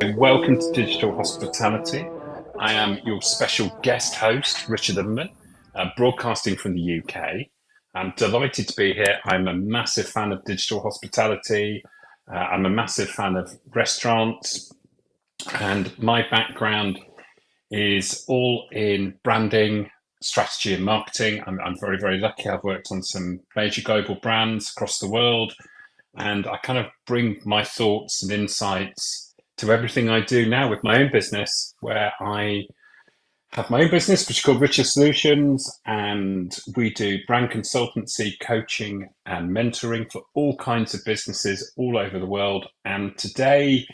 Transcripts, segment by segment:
Welcome to Digital Hospitality. I am your special guest host, Richard Inman, broadcasting from the UK. I'm delighted to be here. I'm a massive fan of digital hospitality. I'm a massive fan of restaurants, and my background is all in branding, strategy, and marketing. I'm very, very lucky. I've worked on some major global brands across the world, and I kind of bring my thoughts and insights to everything I do now with my own business, where I have my own business, which is called Richer Solutions, and we do brand consultancy, coaching, and mentoring for all kinds of businesses all over the world. And today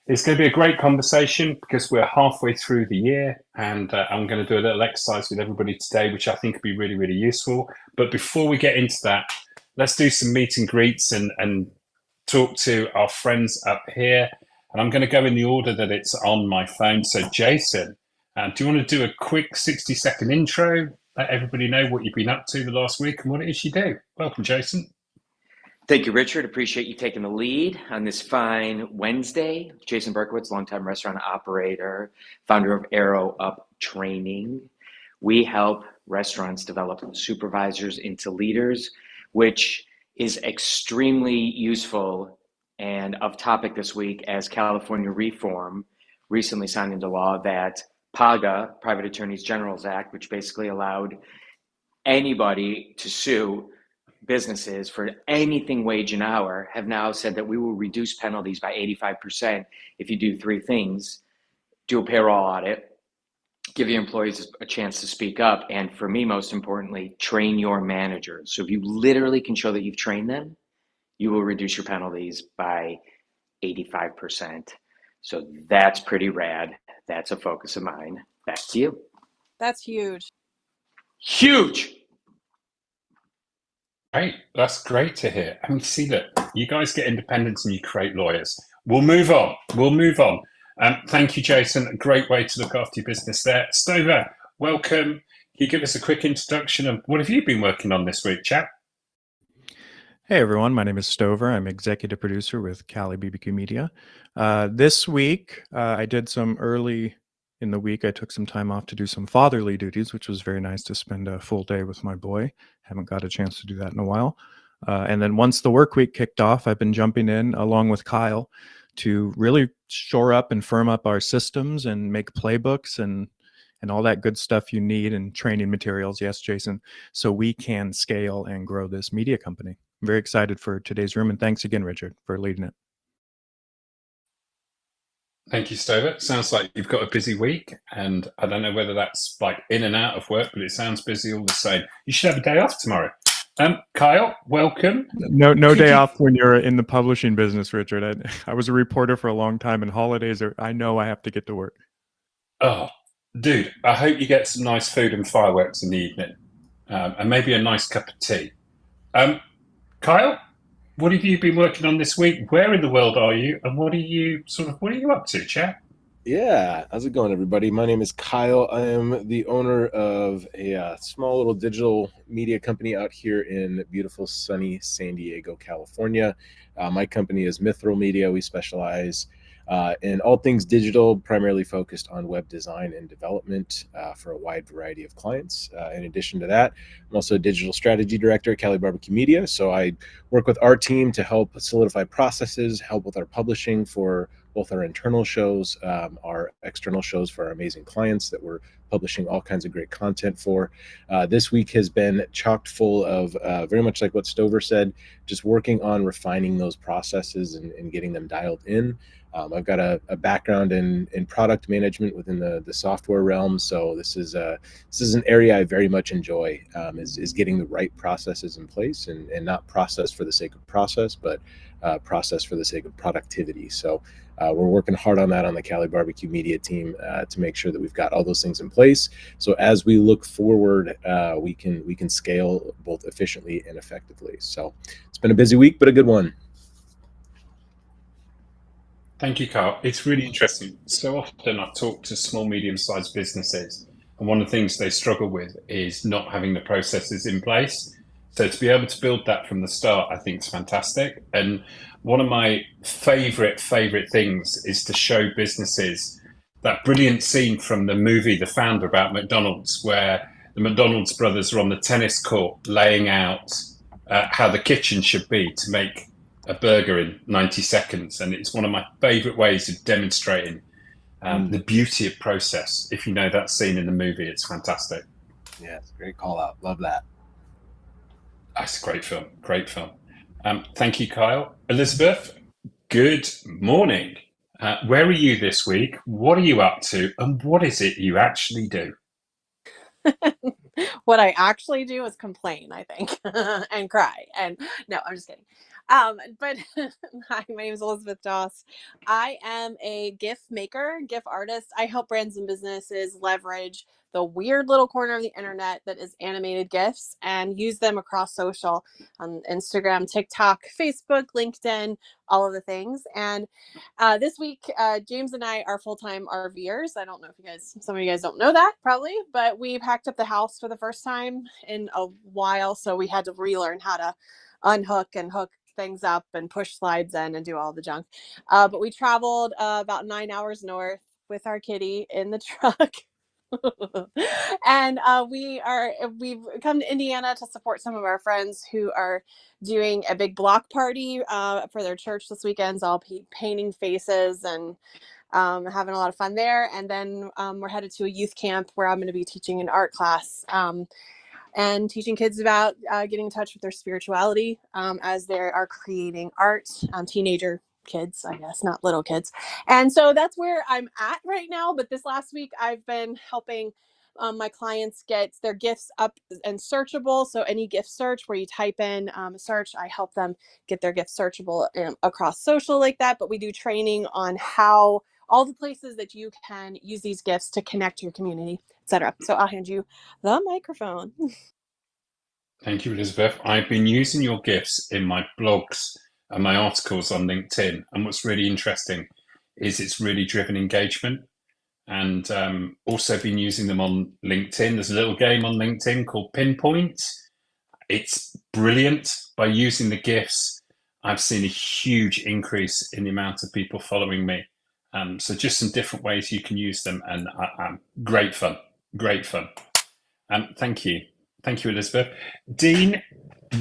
is going to be a great conversation because we're halfway through the year, and I'm going to do a little exercise with everybody today, which I think will be really, really useful. But before we get into that, let's do some meet and greets and talk to our friends up here. And I'm going to go in the order that it's on my phone. So, Jason, do you want to do a quick 60-second intro? Let everybody know what you've been up to the last week and what it is you do. Welcome, Jason. Thank you, Richard. Appreciate you taking the lead on this fine Wednesday. Jason Berkowitz, longtime restaurant operator, founder of Arrow Up Training. We help restaurants develop supervisors into leaders, which is extremely useful and of topic this week as California reform recently signed into law that PAGA, Private Attorneys General's Act, which basically allowed anybody to sue businesses for anything wage an hour, have now said that we will reduce penalties by 85% if you do three things: do a payroll audit, give your employees a chance to speak up, and for me, most importantly, train your managers. So if you literally can show that you've trained them, you will reduce your penalties by 85%. So that's pretty rad. That's a focus of mine. Back to you. That's huge. Huge. Great. That's great to hear. I mean, see that you guys get independence and you create lawyers. We'll move on. Thank you, Jason. A great way to look after your business there. Stover, welcome. Can you give us a quick introduction of what have you been working on this week, chap? Hey everyone, my name is Stover. I'm executive producer with Cali BBQ Media. This week, I did some early in the week. I took some time off to do some fatherly duties, which was very nice to spend a full day with my boy. Haven't got a chance to do that in a while. And then once the work week kicked off, I've been jumping in along with Kyle to really shore up and firm up our systems and make playbooks and all that good stuff you need and training materials. Yes, Jason, so we can scale and grow this media company. I'm very excited for today's room, and thanks again, Richard, for leading it. Thank you, Stover. Sounds like you've got a busy week, and I don't know whether that's like in and out of work, but it sounds busy all the same. You should have a day off tomorrow. Kyle, welcome. No day off when you're in the publishing business, Richard. I was a reporter for a long time, and holidays I know I have to get to work. Oh, dude, I hope you get some nice food and fireworks in the evening, and maybe a nice cup of tea. Kyle, what have you been working on this week? Where in the world are you, and what are you up to, chap? Yeah, how's it going, everybody? My name is Kyle. I am the owner of a small little digital media company out here in beautiful, sunny San Diego, California. My company is Mithril Media. We specialize in all things digital, primarily focused on web design and development for a wide variety of clients. In addition to that, I'm also a digital strategy director at Cali BBQ Media. So I work with our team to help solidify processes, help with our publishing for both our internal shows, our external shows for our amazing clients that we're publishing all kinds of great content for. This week has been chocked full of very much like what Stover said, just working on refining those processes and getting them dialed in. I've got a background in product management within the software realm, so this is an area I very much enjoy, is getting the right processes in place and not process for the sake of process, but process for the sake of productivity. So we're working hard on that on the Cali BBQ Media team to make sure that we've got all those things in place. So as we look forward, we can scale both efficiently and effectively. So it's been a busy week, but a good one. Thank you, Carl. It's really interesting. So often I talk to small, medium-sized businesses, and one of the things they struggle with is not having the processes in place. So to be able to build that from the start, I think is fantastic. And one of my favorite things is to show businesses that brilliant scene from the movie The Founder about McDonald's, where the McDonald's brothers are on the tennis court laying out how the kitchen should be to make a burger in 90 seconds. And it's one of my favorite ways of demonstrating the beauty of process. If you know that scene in the movie, it's fantastic. Yeah, it's a great call out. Love that. That's a great film. Great film. Thank you, Kyle. Elizabeth, good morning. Where are you this week? What are you up to? And what is it you actually do? What I actually do is complain, I think, and cry. And no, I'm just kidding. But hi, my name is Elizabeth Doss. I am a GIF maker, GIF artist. I help brands and businesses leverage the weird little corner of the internet that is animated GIFs and use them across social on Instagram, TikTok, Facebook, LinkedIn, all of the things. And this week, James and I are full-time RVers. I don't know if some of you guys don't know that probably, but we packed up the house for the first time in a while. So we had to relearn how to unhook and hook things up and push slides in and do all the junk. But we traveled about 9 hours north with our kitty in the truck. And we've come to Indiana to support some of our friends who are doing a big block party for their church this weekend. So I'll be painting faces and having a lot of fun there. And then we're headed to a youth camp where I'm going to be teaching an art class and teaching kids about getting in touch with their spirituality as they are creating art. Teenager kids, I guess, not little kids. And so that's where I'm at right now. But this last week, I've been helping my clients get their gifts up and searchable. So any gift search where you type in a search, I help them get their gift searchable across social like that. But we do training on how all the places that you can use these gifts to connect to your community, etc. So I'll hand you the microphone. Thank you, Elizabeth. I've been using your GIFs in my blogs and my articles on LinkedIn. And what's really interesting is it's really driven engagement. And also been using them on LinkedIn. There's a little game on LinkedIn called Pinpoint. It's brilliant. By using the GIFs, I've seen a huge increase in the amount of people following me. So just some different ways you can use them, and great fun. Thank you. Thank you, Elizabeth. Dean,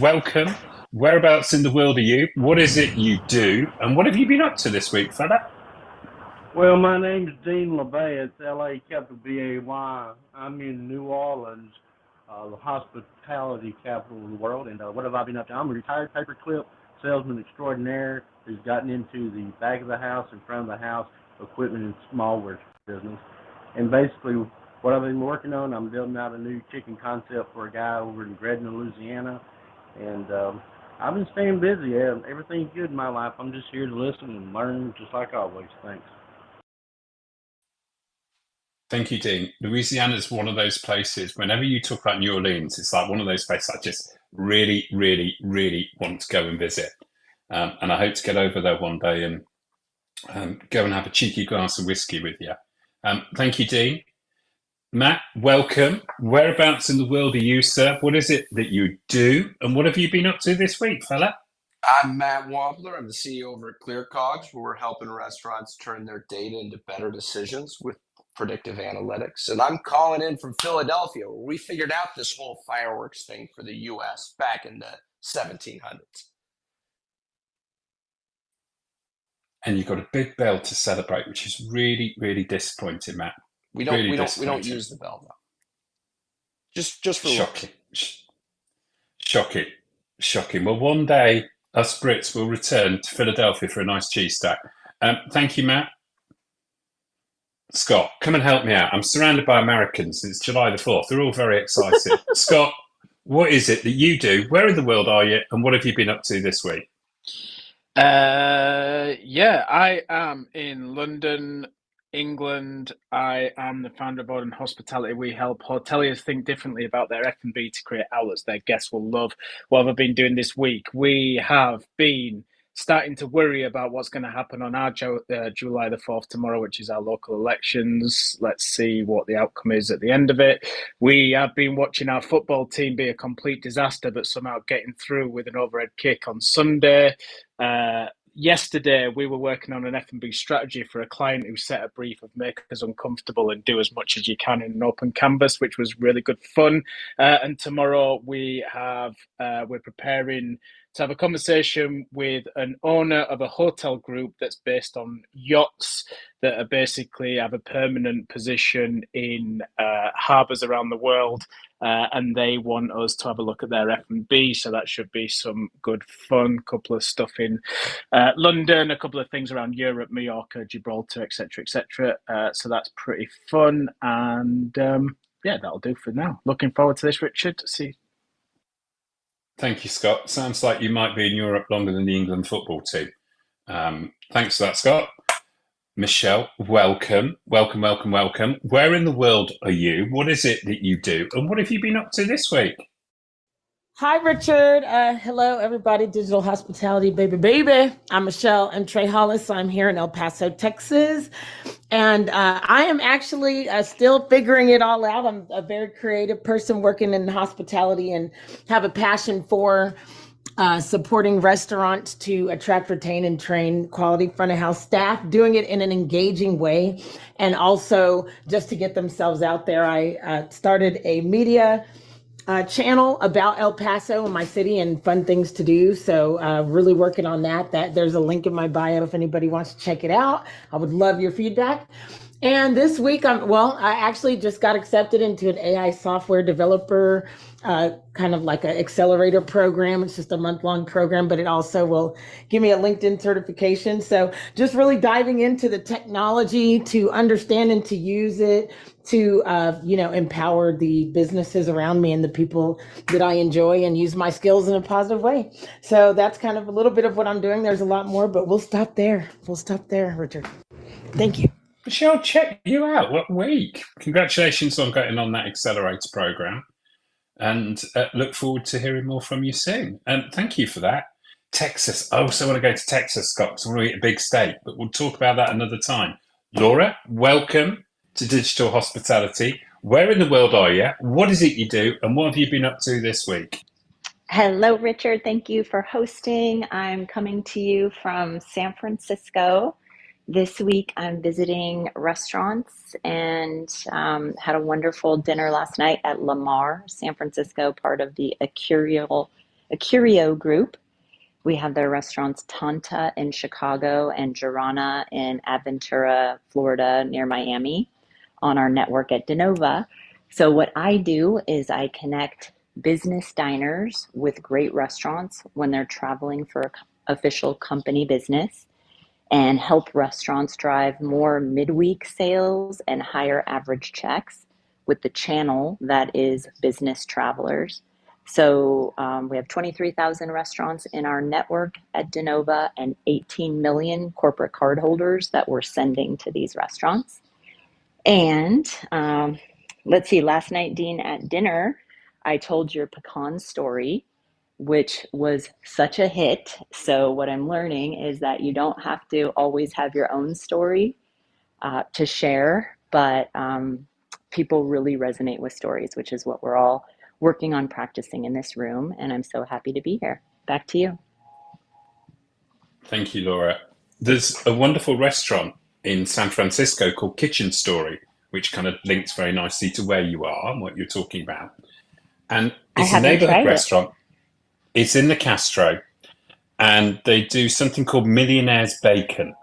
welcome. Whereabouts in the world are you? What is it you do? And what have you been up to this week, fella? Well, my name is Dean LeBay. It's L-A capital B-A-Y. I'm in New Orleans, the hospitality capital of the world. And what have I been up to? I'm a retired paperclip salesman extraordinaire who's gotten into the back of the house, in front of the house, equipment and small work business. And basically, what I've been working on, I'm building out a new chicken concept for a guy over in Gretna, Louisiana. And I've been staying busy. Everything's good in my life. I'm just here to listen and learn, just like always. Thanks. Thank you, Dean. Louisiana is one of those places, whenever you talk about New Orleans, it's like one of those places I just really want to go and visit. And I hope to get over there one day and go and have a cheeky glass of whiskey with you. Thank you, Dean. Matt, welcome. Whereabouts in the world are you, sir? What is it that you do? And what have you been up to this week, fella? I'm Matt Wampler. I'm the CEO over at ClearCogs, where we're helping restaurants turn their data into better decisions with predictive analytics. And I'm calling in from Philadelphia, where we figured out this whole fireworks thing for the US back in the 1700s. And you've got a big bell to celebrate, which is really disappointing, Matt. We don't use the bell though. Just for shocking. Well, one day us Brits will return to Philadelphia for a nice cheese stack. Thank you, Matt. Scott, come and help me out. I'm surrounded by Americans. It's July the 4th. They're all very excited. Scott, what is it that you do? Where in the world are you? And what have you been up to this week? I am in London, England. I am the founder of Odin Hospitality. We help hoteliers think differently about their F&B to create outlets their guests will love. What have I been doing this week? We have been starting to worry about what's going to happen on our July the 4th tomorrow, which is our local elections. Let's see what the outcome is at the end of it. We have been watching our football team be a complete disaster, but somehow getting through with an overhead kick on Sunday. Yesterday, we were working on an F&B strategy for a client who set a brief of make us uncomfortable and do as much as you can in an open canvas, which was really good fun. And tomorrow we're preparing to have a conversation with an owner of a hotel group that's based on yachts that are basically have a permanent position in harbours around the world. And they want us to have a look at their F&B, so that should be some good fun. Couple of stuff in London, a couple of things around Europe, Mallorca, Gibraltar, etc., etc. So that's pretty fun, and yeah, that'll do for now. Looking forward to this, Richard. See. Thank you, Scott. Sounds like you might be in Europe longer than the England football team. Thanks for that, Scott. Michelle, welcome. Where in the world are you? What is it that you do? And what have you been up to this week? Hi, Richard. Hello, everybody. Digital hospitality, baby. I'm Michelle and Trey Hollis. I'm here in El Paso, Texas. And I am actually still figuring it all out. I'm a very creative person working in hospitality and have a passion for supporting restaurants to attract, retain, and train quality front of house staff, doing it in an engaging way, and also just to get themselves out there. I started a media channel about El Paso and my city and fun things to do. So really working on that. There's a link in my bio if anybody wants to check it out. I would love your feedback. And this week, I actually just got accepted into an AI software developer, kind of like an accelerator program. It's just a month-long program, but it also will give me a LinkedIn certification. So just really diving into the technology to understand and to use it to, empower the businesses around me and the people that I enjoy and use my skills in a positive way. So that's kind of a little bit of what I'm doing. There's a lot more, but we'll stop there. Richard. Thank you. Michelle, check you out. What week? Congratulations on getting on that accelerator program, and look forward to hearing more from you soon. And thank you for that. Texas. I also want to go to Texas, Scott, because I want to eat a big steak, but we'll talk about that another time. Laura, welcome to Digital Hospitality. Where in the world are you? What is it you do? And what have you been up to this week? Hello, Richard. Thank you for hosting. I'm coming to you from San Francisco. This week, I'm visiting restaurants and had a wonderful dinner last night at Lamar, San Francisco, part of the Acurio group. We have their restaurants Tanta in Chicago and Girana in Aventura, Florida, near Miami, on our network at Denova. So what I do is I connect business diners with great restaurants when they're traveling for official company business, and help restaurants drive more midweek sales and higher average checks with the channel that is business travelers. So we have 23,000 restaurants in our network at Denova and 18 million corporate cardholders that we're sending to these restaurants. And let's see, last night, Dean, at dinner, I told your pecan story, which was such a hit. So what I'm learning is that you don't have to always have your own story to share, but people really resonate with stories, which is what we're all working on practicing in this room. And I'm so happy to be here. Back to you. Thank you, Laura. There's a wonderful restaurant in San Francisco called Kitchen Story, which kind of links very nicely to where you are and what you're talking about. And it's a neighborhood restaurant. It's in the Castro, and they do something called Millionaire's Bacon.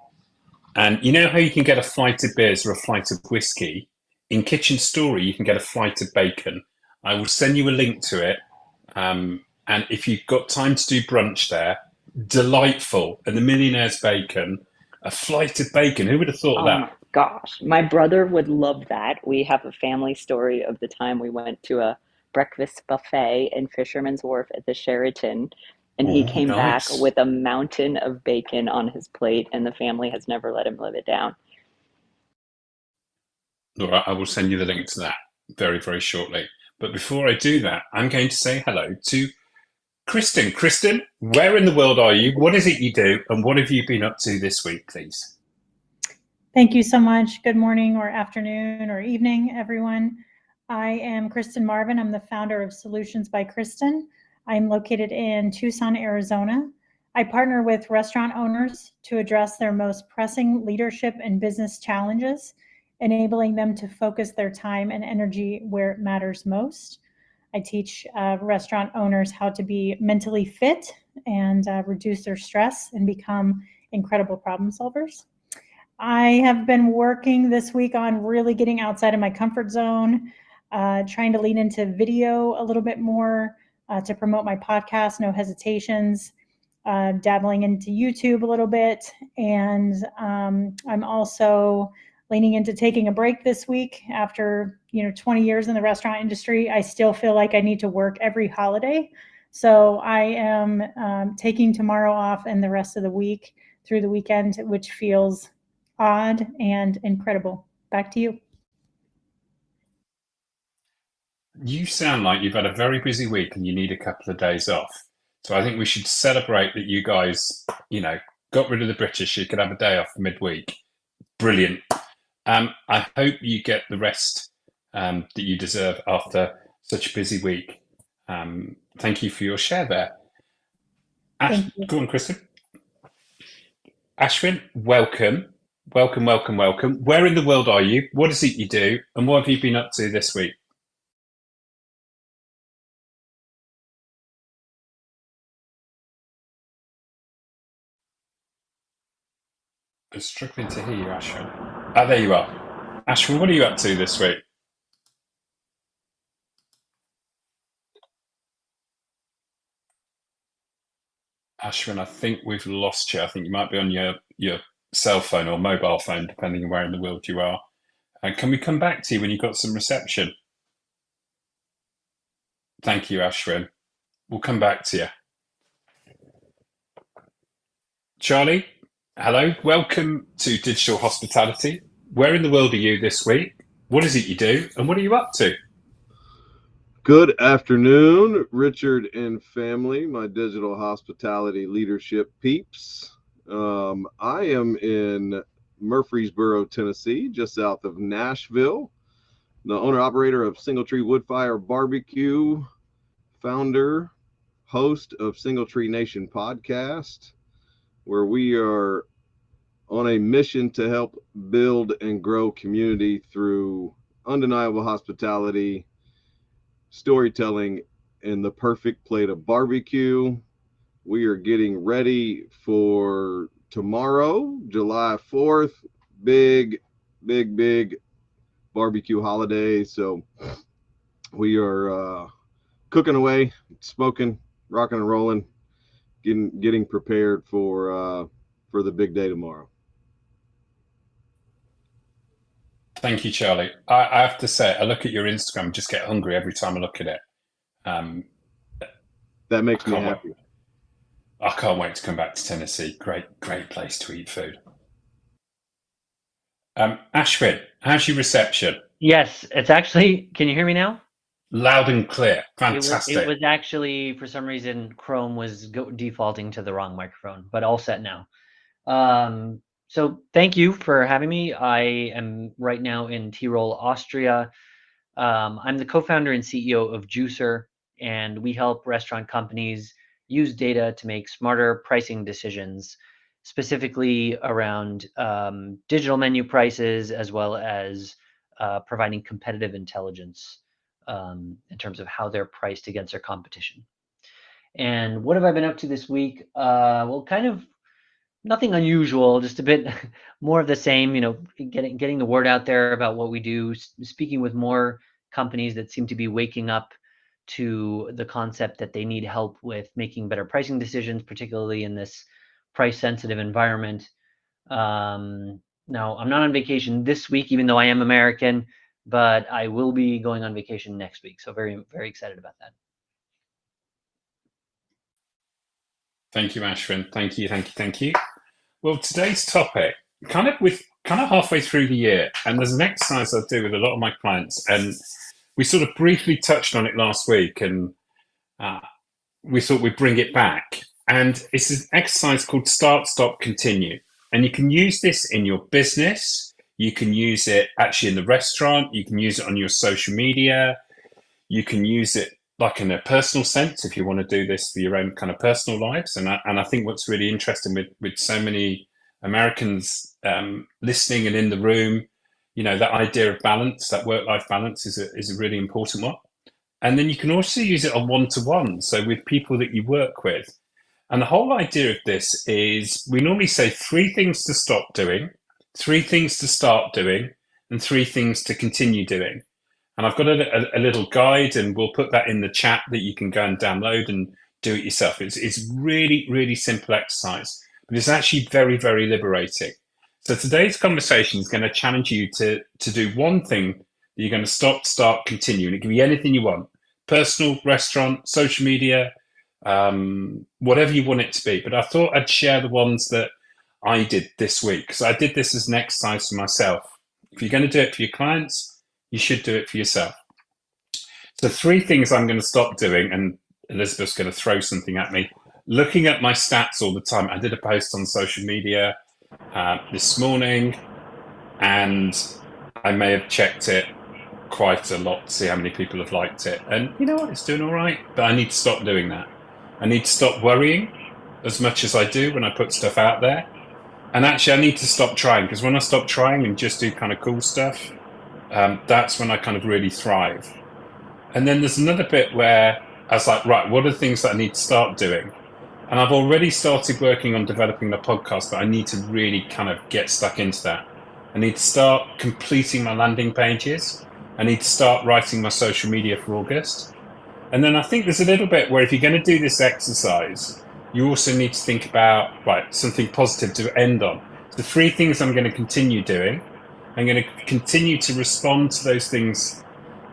And you know how you can get a flight of beers or a flight of whiskey? In Kitchen Story, you can get a flight of bacon. I will send you a link to it. And if you've got time to do brunch there, delightful. And the Millionaire's Bacon, a flight of bacon. Who would have thought of that? Oh my gosh, my brother would love that. We have a family story of the time we went to a breakfast buffet in Fisherman's Wharf at the Sheraton, and he came back with a mountain of bacon on his plate, and the family has never let him live it down. Laura, I will send you the link to that very, very shortly. But before I do that, I'm going to say hello to Kristen, where in the world are you? What is it you do? And what have you been up to this week, please? Thank you so much. Good morning or afternoon or evening, everyone. I am Kristen Marvin. I'm the founder of Solutions by Kristen. I'm located in Tucson, Arizona. I partner with restaurant owners to address their most pressing leadership and business challenges, enabling them to focus their time and energy where it matters most. I teach restaurant owners how to be mentally fit and reduce their stress and become incredible problem solvers. I have been working this week on really getting outside of my comfort zone, trying to lean into video a little bit more to promote my podcast, No Hesitations, dabbling into YouTube a little bit. And I'm also leaning into taking a break this week after 20 years in the restaurant industry. I still feel like I need to work every holiday. So I am taking tomorrow off and the rest of the week through the weekend, which feels odd and incredible. Back to you. You sound like you've had a very busy week and you need a couple of days off. So I think we should celebrate that you guys, got rid of the British. You could have a day off midweek. Brilliant. I hope you get the rest that you deserve after such a busy week. Thank you for your share there. Go on, Kristen. Ashwin, welcome. Welcome. Where in the world are you? What is it you do? And what have you been up to this week? I'm struggling to hear you, Ashwin. Ah, there you are. Ashwin, what are you up to this week? Ashwin, I think we've lost you. I think you might be on your cell phone or mobile phone, depending on where in the world you are. Can we come back to you when you've got some reception? Thank you, Ashwin. We'll come back to you. Charlie, hello. Welcome to Digital Hospitality. Where in the world are you this week? What is it you do? And what are you up to? Good afternoon, Richard and family, my digital hospitality leadership peeps. I am in Murfreesboro, Tennessee, just south of Nashville, the owner-operator of Single Tree Woodfire Barbecue, founder, host of Single Tree Nation podcast, where we are on a mission to help build and grow community through undeniable hospitality, storytelling, and the perfect plate of barbecue. We are getting ready for tomorrow, July 4th, big barbecue holiday. So we are cooking away, smoking, rocking and rolling, getting prepared for the big day tomorrow. Thank you, Charlie. I have to say, I look at your Instagram, just get hungry every time I look at it. That makes me happy. I can't wait to come back to Tennessee. Great place to eat food. Ashwin, how's your reception? Yes, it's actually, can you hear me now? Loud and clear. Fantastic. It was actually, for some reason, Chrome was defaulting to the wrong microphone, but all set now. So thank you for having me. I am right now in Tyrol, Austria. I'm the co-founder and CEO of Juicer, and we help restaurant companies use data to make smarter pricing decisions, specifically around digital menu prices, as well as providing competitive intelligence in terms of how they're priced against their competition. And what have I been up to this week? Well, kind of nothing unusual, just a bit more of the same, getting the word out there about what we do, speaking with more companies that seem to be waking up to the concept that they need help with making better pricing decisions, particularly in this price sensitive environment. Now, I'm not on vacation this week, even though I am American, but I will be going on vacation next week. So very, very excited about that. Thank you, Ashwin. Thank you. Well, today's topic, kind of halfway through the year, and there's an exercise I do with a lot of my clients, and we sort of briefly touched on it last week, and we thought we'd bring it back. And it's an exercise called Start, Stop, Continue. And you can use this in your business. You can use it actually in the restaurant. You can use it on your social media. You can use it like in a personal sense if you want to do this for your own kind of personal lives. And I think what's really interesting with so many Americans listening and in the room, that idea of balance, that work-life balance is a really important one. And then you can also use it on one-to-one, so with people that you work with. And the whole idea of this is we normally say 3 things to stop doing, 3 things to start doing, and 3 things to continue doing. And I've got a little guide, and we'll put that in the chat that you can go and download and do it yourself. It's really, really simple exercise, but it's actually very, very liberating. So today's conversation is going to challenge you to do one thing that you're going to stop, start, continue, and it can be anything you want. Personal, restaurant, social media, whatever you want it to be. But I thought I'd share the ones that I did this week, because I did this as an exercise for myself. If you're going to do it for your clients, you should do it for yourself. So 3 things I'm going to stop doing, and Elizabeth's going to throw something at me. Looking at my stats all the time. I did a post on social media this morning, and I may have checked it quite a lot to see how many people have liked it. And you know what? It's doing all right, but I need to stop doing that. I need to stop worrying as much as I do when I put stuff out there. And actually, I need to stop trying, because when I stop trying and just do kind of cool stuff, that's when I kind of really thrive. And then there's another bit where I was like, right, what are the things that I need to start doing? And I've already started working on developing the podcast, but I need to really kind of get stuck into that. I need to start completing my landing pages. I need to start writing my social media for August. And then I think there's a little bit where if you're going to do this exercise, you also need to think about, right, something positive to end on. The 3 things I'm going to continue doing. I'm going to continue to respond to those things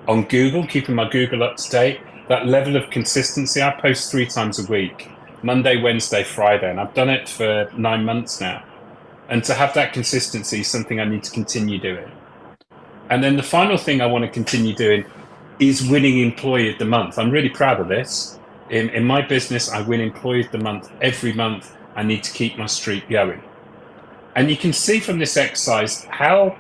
on Google, keeping my Google up to date. That level of consistency, I post 3 times a week, Monday, Wednesday, Friday, and I've done it for 9 months now. And to have that consistency is something I need to continue doing. And then the final thing I want to continue doing is winning Employee of the Month. I'm really proud of this. In my business, I win Employee of the Month every month. I need to keep my streak going. And you can see from this exercise how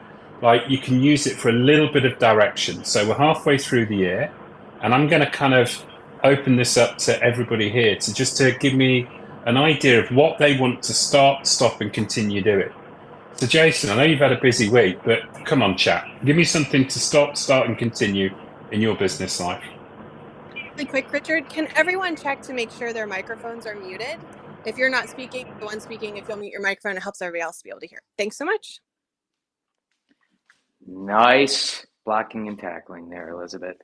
you can use it for a little bit of direction. So we're halfway through the year, and I'm going to kind of open this up to everybody here to give me an idea of what they want to start, stop, and continue doing. So Jason, I know you've had a busy week, but come on, chat. Give me something to stop, start, and continue in your business life. Really quick, Richard, can everyone check to make sure their microphones are muted? If you're not speaking, the one speaking, if you'll mute your microphone, it helps everybody else to be able to hear. Thanks so much. Nice blocking and tackling there, Elizabeth.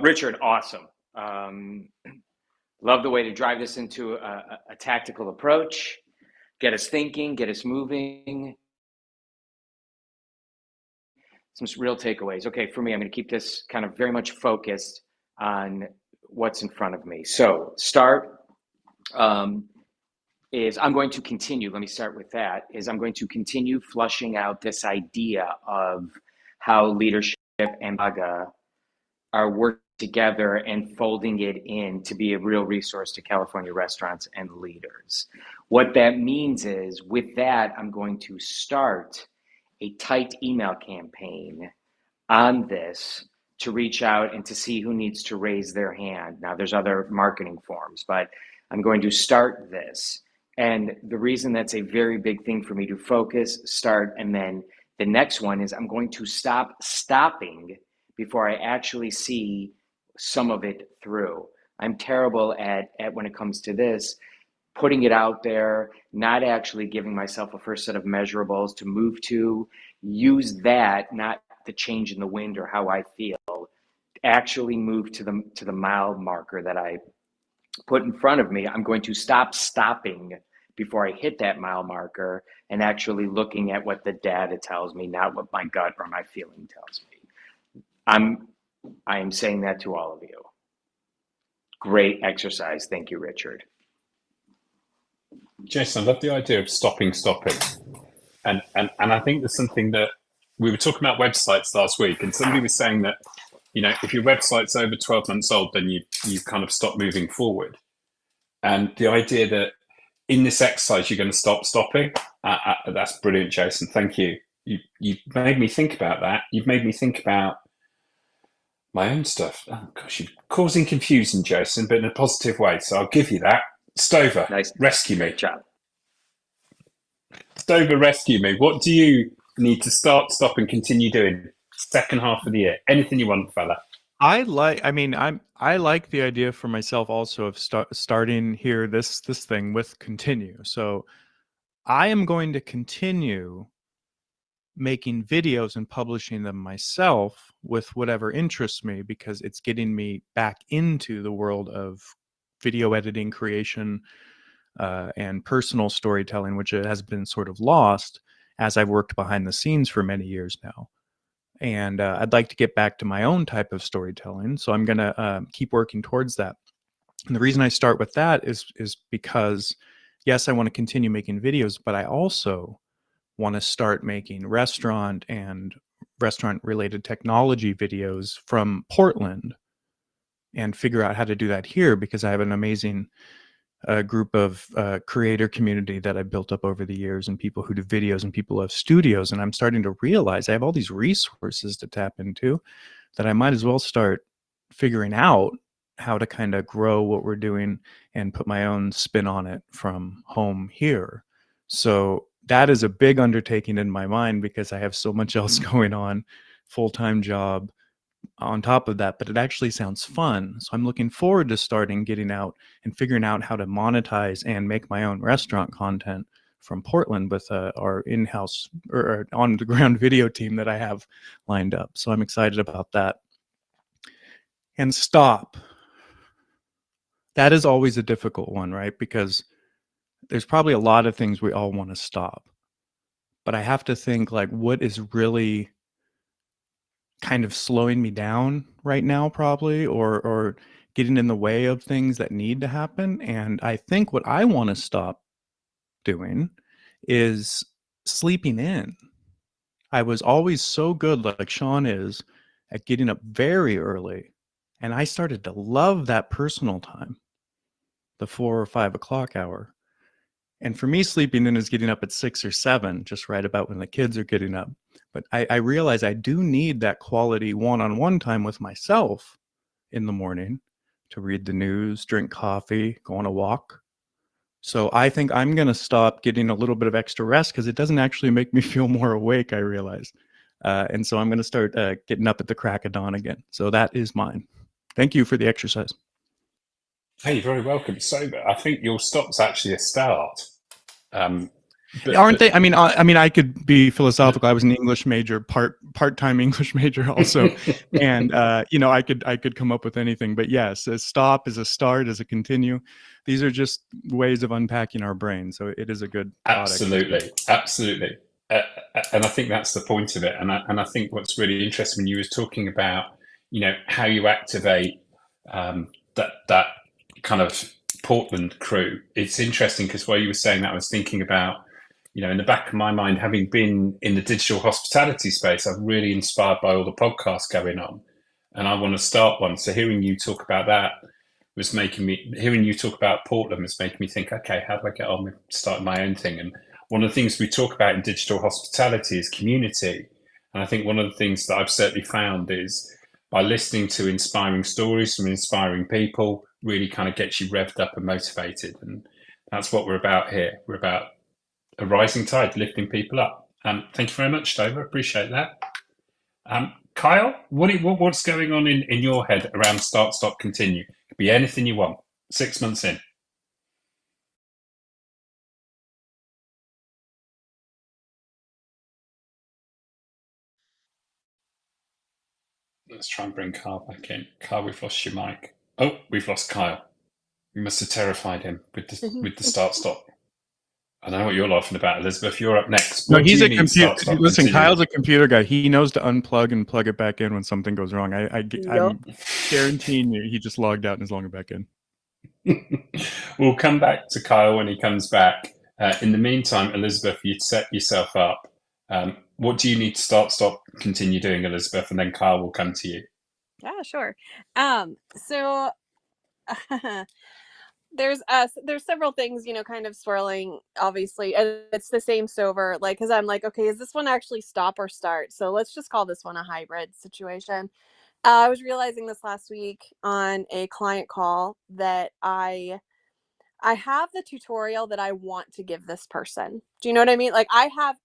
Richard, awesome. Love the way to drive this into a tactical approach, get us thinking, get us moving. Some real takeaways. Okay, for me, I'm going to keep this kind of very much focused on what's in front of me. So start is I'm going to continue. Let me start with that. Is I'm going to continue flushing out this idea of how leadership and Baga are working together and folding it in to be a real resource to California restaurants and leaders. What that means is with that, I'm going to start a tight email campaign on this to reach out and to see who needs to raise their hand. Now, there's other marketing forms, but I'm going to start this. And the reason that's a very big thing for me to focus, start, and then the next one is I'm going to stop stopping before I actually see some of it through. I'm terrible at when it comes to this, putting it out there, not actually giving myself a first set of measurables to move to, use that, not the change in the wind or how I feel, actually move to the mile marker that I put in front of me. I'm going to stop stopping before I hit that mile marker and actually looking at what the data tells me, not what my gut or my feeling tells me. I am saying that to all of you. Great exercise. Thank you, Richard. Jason, I love the idea of stopping. And I think there's something that we were talking about websites last week, and somebody was saying that, if your website's over 12 months old, then you kind of stop moving forward. And the idea that in this exercise you're going to stop stopping, that's brilliant, Jason. Thank you. You've made me think about that. You've made me think about my own stuff. Oh gosh, you're causing confusion, Jason, but in a positive way. So I'll give you that. Stover, Nice. rescue me. Great job. Stover, rescue me. What do you need to start, stop, and continue doing second half of the year? Anything you want, fella. I like the idea for myself also of starting here this thing with continue. So I am going to continue making videos and publishing them myself with whatever interests me, because it's getting me back into the world of video editing, creation, and personal storytelling, which has been sort of lost as I've worked behind the scenes for many years now. And I'd like to get back to my own type of storytelling. So I'm going to keep working towards that. And the reason I start with that is because, yes, I want to continue making videos, but I also want to start making restaurant and restaurant-related technology videos from Portland and figure out how to do that here, because I have an amazing group of creator community that I've built up over the years, and people who do videos and people who have studios. And I'm starting to realize I have all these resources to tap into that I might as well start figuring out how to kind of grow what we're doing and put my own spin on it from home here. So that is a big undertaking in my mind, because I have so much else going on, full-time job on top of that, but it actually sounds fun. So I'm looking forward to getting out and figuring out how to monetize and make my own restaurant content from Portland with our in-house or on-the-ground video team that I have lined up. So I'm excited about that. And stop. That is always a difficult one, right? Because there's probably a lot of things we all want to stop. But I have to think, like, what is really kind of slowing me down right now, probably, or getting in the way of things that need to happen. And I think what I want to stop doing is sleeping in. I was always so good, like Sean is, at getting up very early. And I started to love that personal time, the 4 or 5 o'clock hour. And for me, sleeping in is getting up at 6 or 7, just right about when the kids are getting up. But I realize I do need that quality one-on-one time with myself in the morning to read the news, drink coffee, go on a walk. So I think I'm going to stop getting a little bit of extra rest, because it doesn't actually make me feel more awake, I realize. And so I'm going to start getting up at the crack of dawn again. So that is mine. Thank you for the exercise. Hey, you're very welcome. So I think your stop's actually a start. Aren't they? I mean, I could be philosophical. I was an English major, part-time English major also, and I could come up with anything. But yes, a stop is a start, is a continue. These are just ways of unpacking our brain. So it is a good product. Absolutely. And I think that's the point of it. And I think what's really interesting when you were talking about, how you activate that kind of Portland crew. It's interesting because while you were saying that, I was thinking about, in the back of my mind, having been in the digital hospitality space, I'm really inspired by all the podcasts going on, and I want to start one. So hearing you talk about that hearing you talk about Portland was making me think, okay, how do I get on with starting my own thing? And one of the things we talk about in digital hospitality is community. And I think one of the things that I've certainly found is by listening to inspiring stories from inspiring people really kind of gets you revved up and motivated. And that's what we're about here. We're about a rising tide, lifting people up. Thank you very much, Stover. Appreciate that. Kyle, what's going on in your head around start, stop, continue? It could be anything you want. 6 months in. Let's try and bring Kyle back in. Kyle, we've lost your mic. Oh, we've lost Kyle. We must have terrified him with the start, stop. I don't know what you're laughing about, Elizabeth. You're up next. No, he's a computer. Listen, Kyle's a computer guy. He knows to unplug and plug it back in when something goes wrong. I'm guaranteeing you, he just logged out and is logging back in. We'll come back to Kyle when he comes back. In the meantime, Elizabeth, you'd set yourself up. What do you need to start, stop, continue doing, Elizabeth? And then Kyle will come to you. Yeah, sure. So there's several things, kind of swirling, obviously, and it's the same sober, like, because I'm like, okay, is this one actually stop or start? So let's just call this one a hybrid situation. I was realizing this last week on a client call that I have the tutorial that I want to give this person. Do you know what I mean? Like,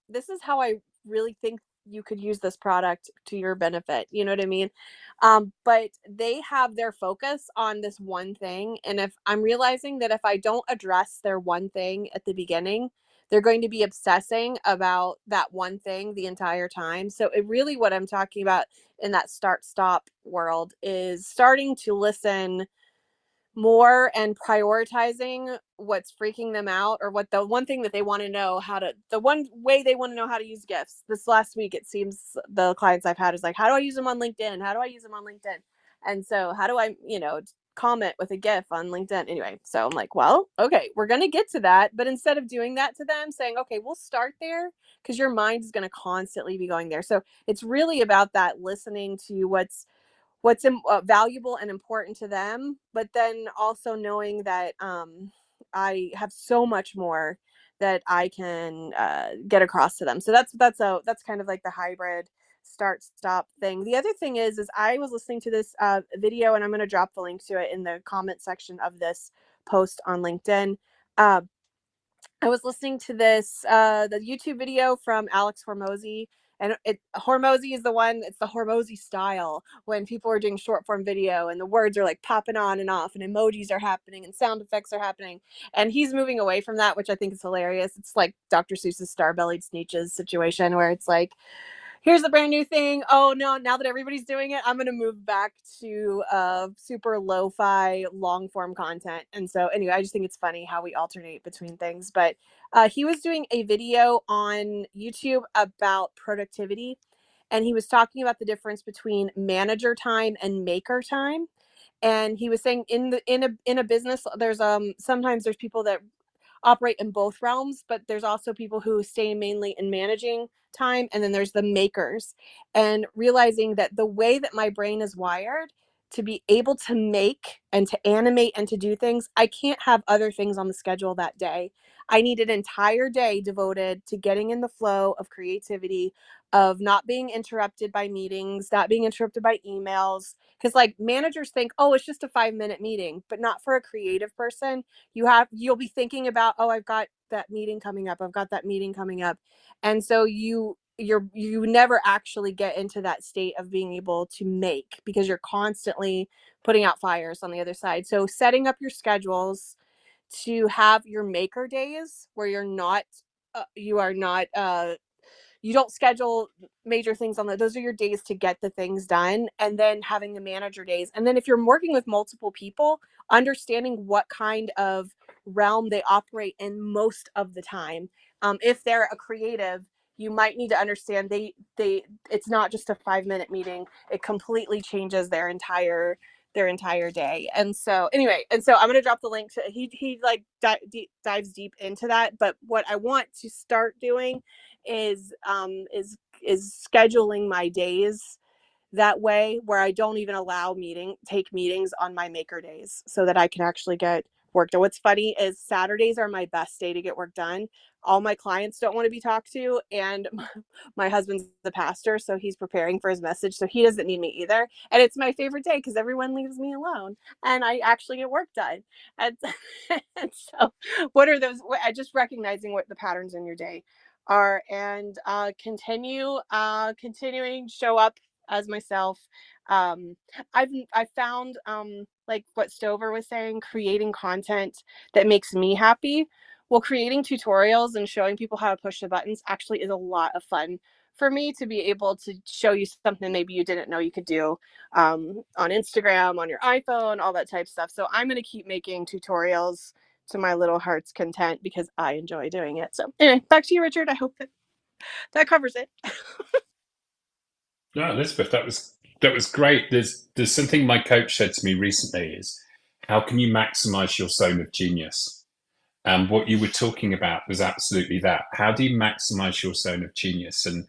this is how I really think you could use this product to your benefit. You know what I mean? But they have their focus on this one thing. And if I'm realizing that if I don't address their one thing at the beginning, they're going to be obsessing about that one thing the entire time. So it really, what I'm talking about in that start stop world is starting to listen more and prioritizing what's freaking them out, or what the one thing that they want to know the one way they want to know how to use GIFs. This last week, it seems the clients I've had is like, how do I use them on LinkedIn? How do I use them on LinkedIn? And so how do I, comment with a GIF on LinkedIn? Anyway, so I'm like, well, okay, we're going to get to that. But instead of doing that to them, saying, okay, we'll start there, because your mind is going to constantly be going there. So it's really about that listening to what's valuable and important to them, but then also knowing that I have so much more that I can get across to them. So that's kind of like the hybrid start stop thing. The other thing is I was listening to this video, and I'm going to drop the link to it in the comment section of this post on LinkedIn. I was listening to the YouTube video from Alex Hormozy, and Hormozy is the one. It's the Hormozy style, when people are doing short form video and the words are like popping on and off, and emojis are happening and sound effects are happening. And he's moving away from that, which I think is hilarious. It's like Dr. Seuss's Star-Bellied Sneetches situation, where it's like, here's the brand new thing. Oh no, now that everybody's doing it, I'm going to move back to super lo-fi long form content. And so anyway, I just think it's funny how we alternate between things. But he was doing a video on YouTube about productivity, and he was talking about the difference between manager time and maker time. And he was saying in a business, there's sometimes there's people that operate in both realms, but there's also people who stay mainly in managing time, and then there's the makers. And realizing that the way that my brain is wired to be able to make and to animate and to do things, I can't have other things on the schedule that day. I need an entire day devoted to getting in the flow of creativity, of not being interrupted by meetings, not being interrupted by emails. Because like managers think, oh, it's just a 5-minute meeting, but not for a creative person. You'll be thinking about, oh, I've got that meeting coming up. I've got that meeting coming up. And so you never actually get into that state of being able to make, because you're constantly putting out fires on the other side. So setting up your schedules to have your maker days where you don't schedule major things on those are your days to get the things done, and then having the manager days. And then if you're working with multiple people, understanding what kind of realm they operate in most of the time. If they're a creative, you might need to understand it's not just a 5-minute meeting. It completely changes their entire day. And so anyway, I'm going to drop the link to he like dives deep into that. But what I want to start doing is scheduling my days that way, where I don't even take meetings on my maker days, so that I can actually get work done. What's funny is Saturdays are my best day to get work done. All my clients don't want to be talked to, and my husband's the pastor, so he's preparing for his message, so he doesn't need me either. And it's my favorite day because everyone leaves me alone and I actually get work done. And, and so what are those? Just recognizing what the patterns in your day are, and continuing show up as myself. I've found like what Stover was saying, creating content that makes me happy. Well, creating tutorials and showing people how to push the buttons actually is a lot of fun for me, to be able to show you something maybe you didn't know you could do on Instagram, on your iPhone, all that type of stuff. So I'm going to keep making tutorials to my little heart's content because I enjoy doing it. So anyway, back to you, Richard. I hope that covers it. No, Elizabeth, that was great. There's something my coach said to me recently is, how can you maximize your zone of genius? And what you were talking about was absolutely that. How do you maximize your zone of genius? And,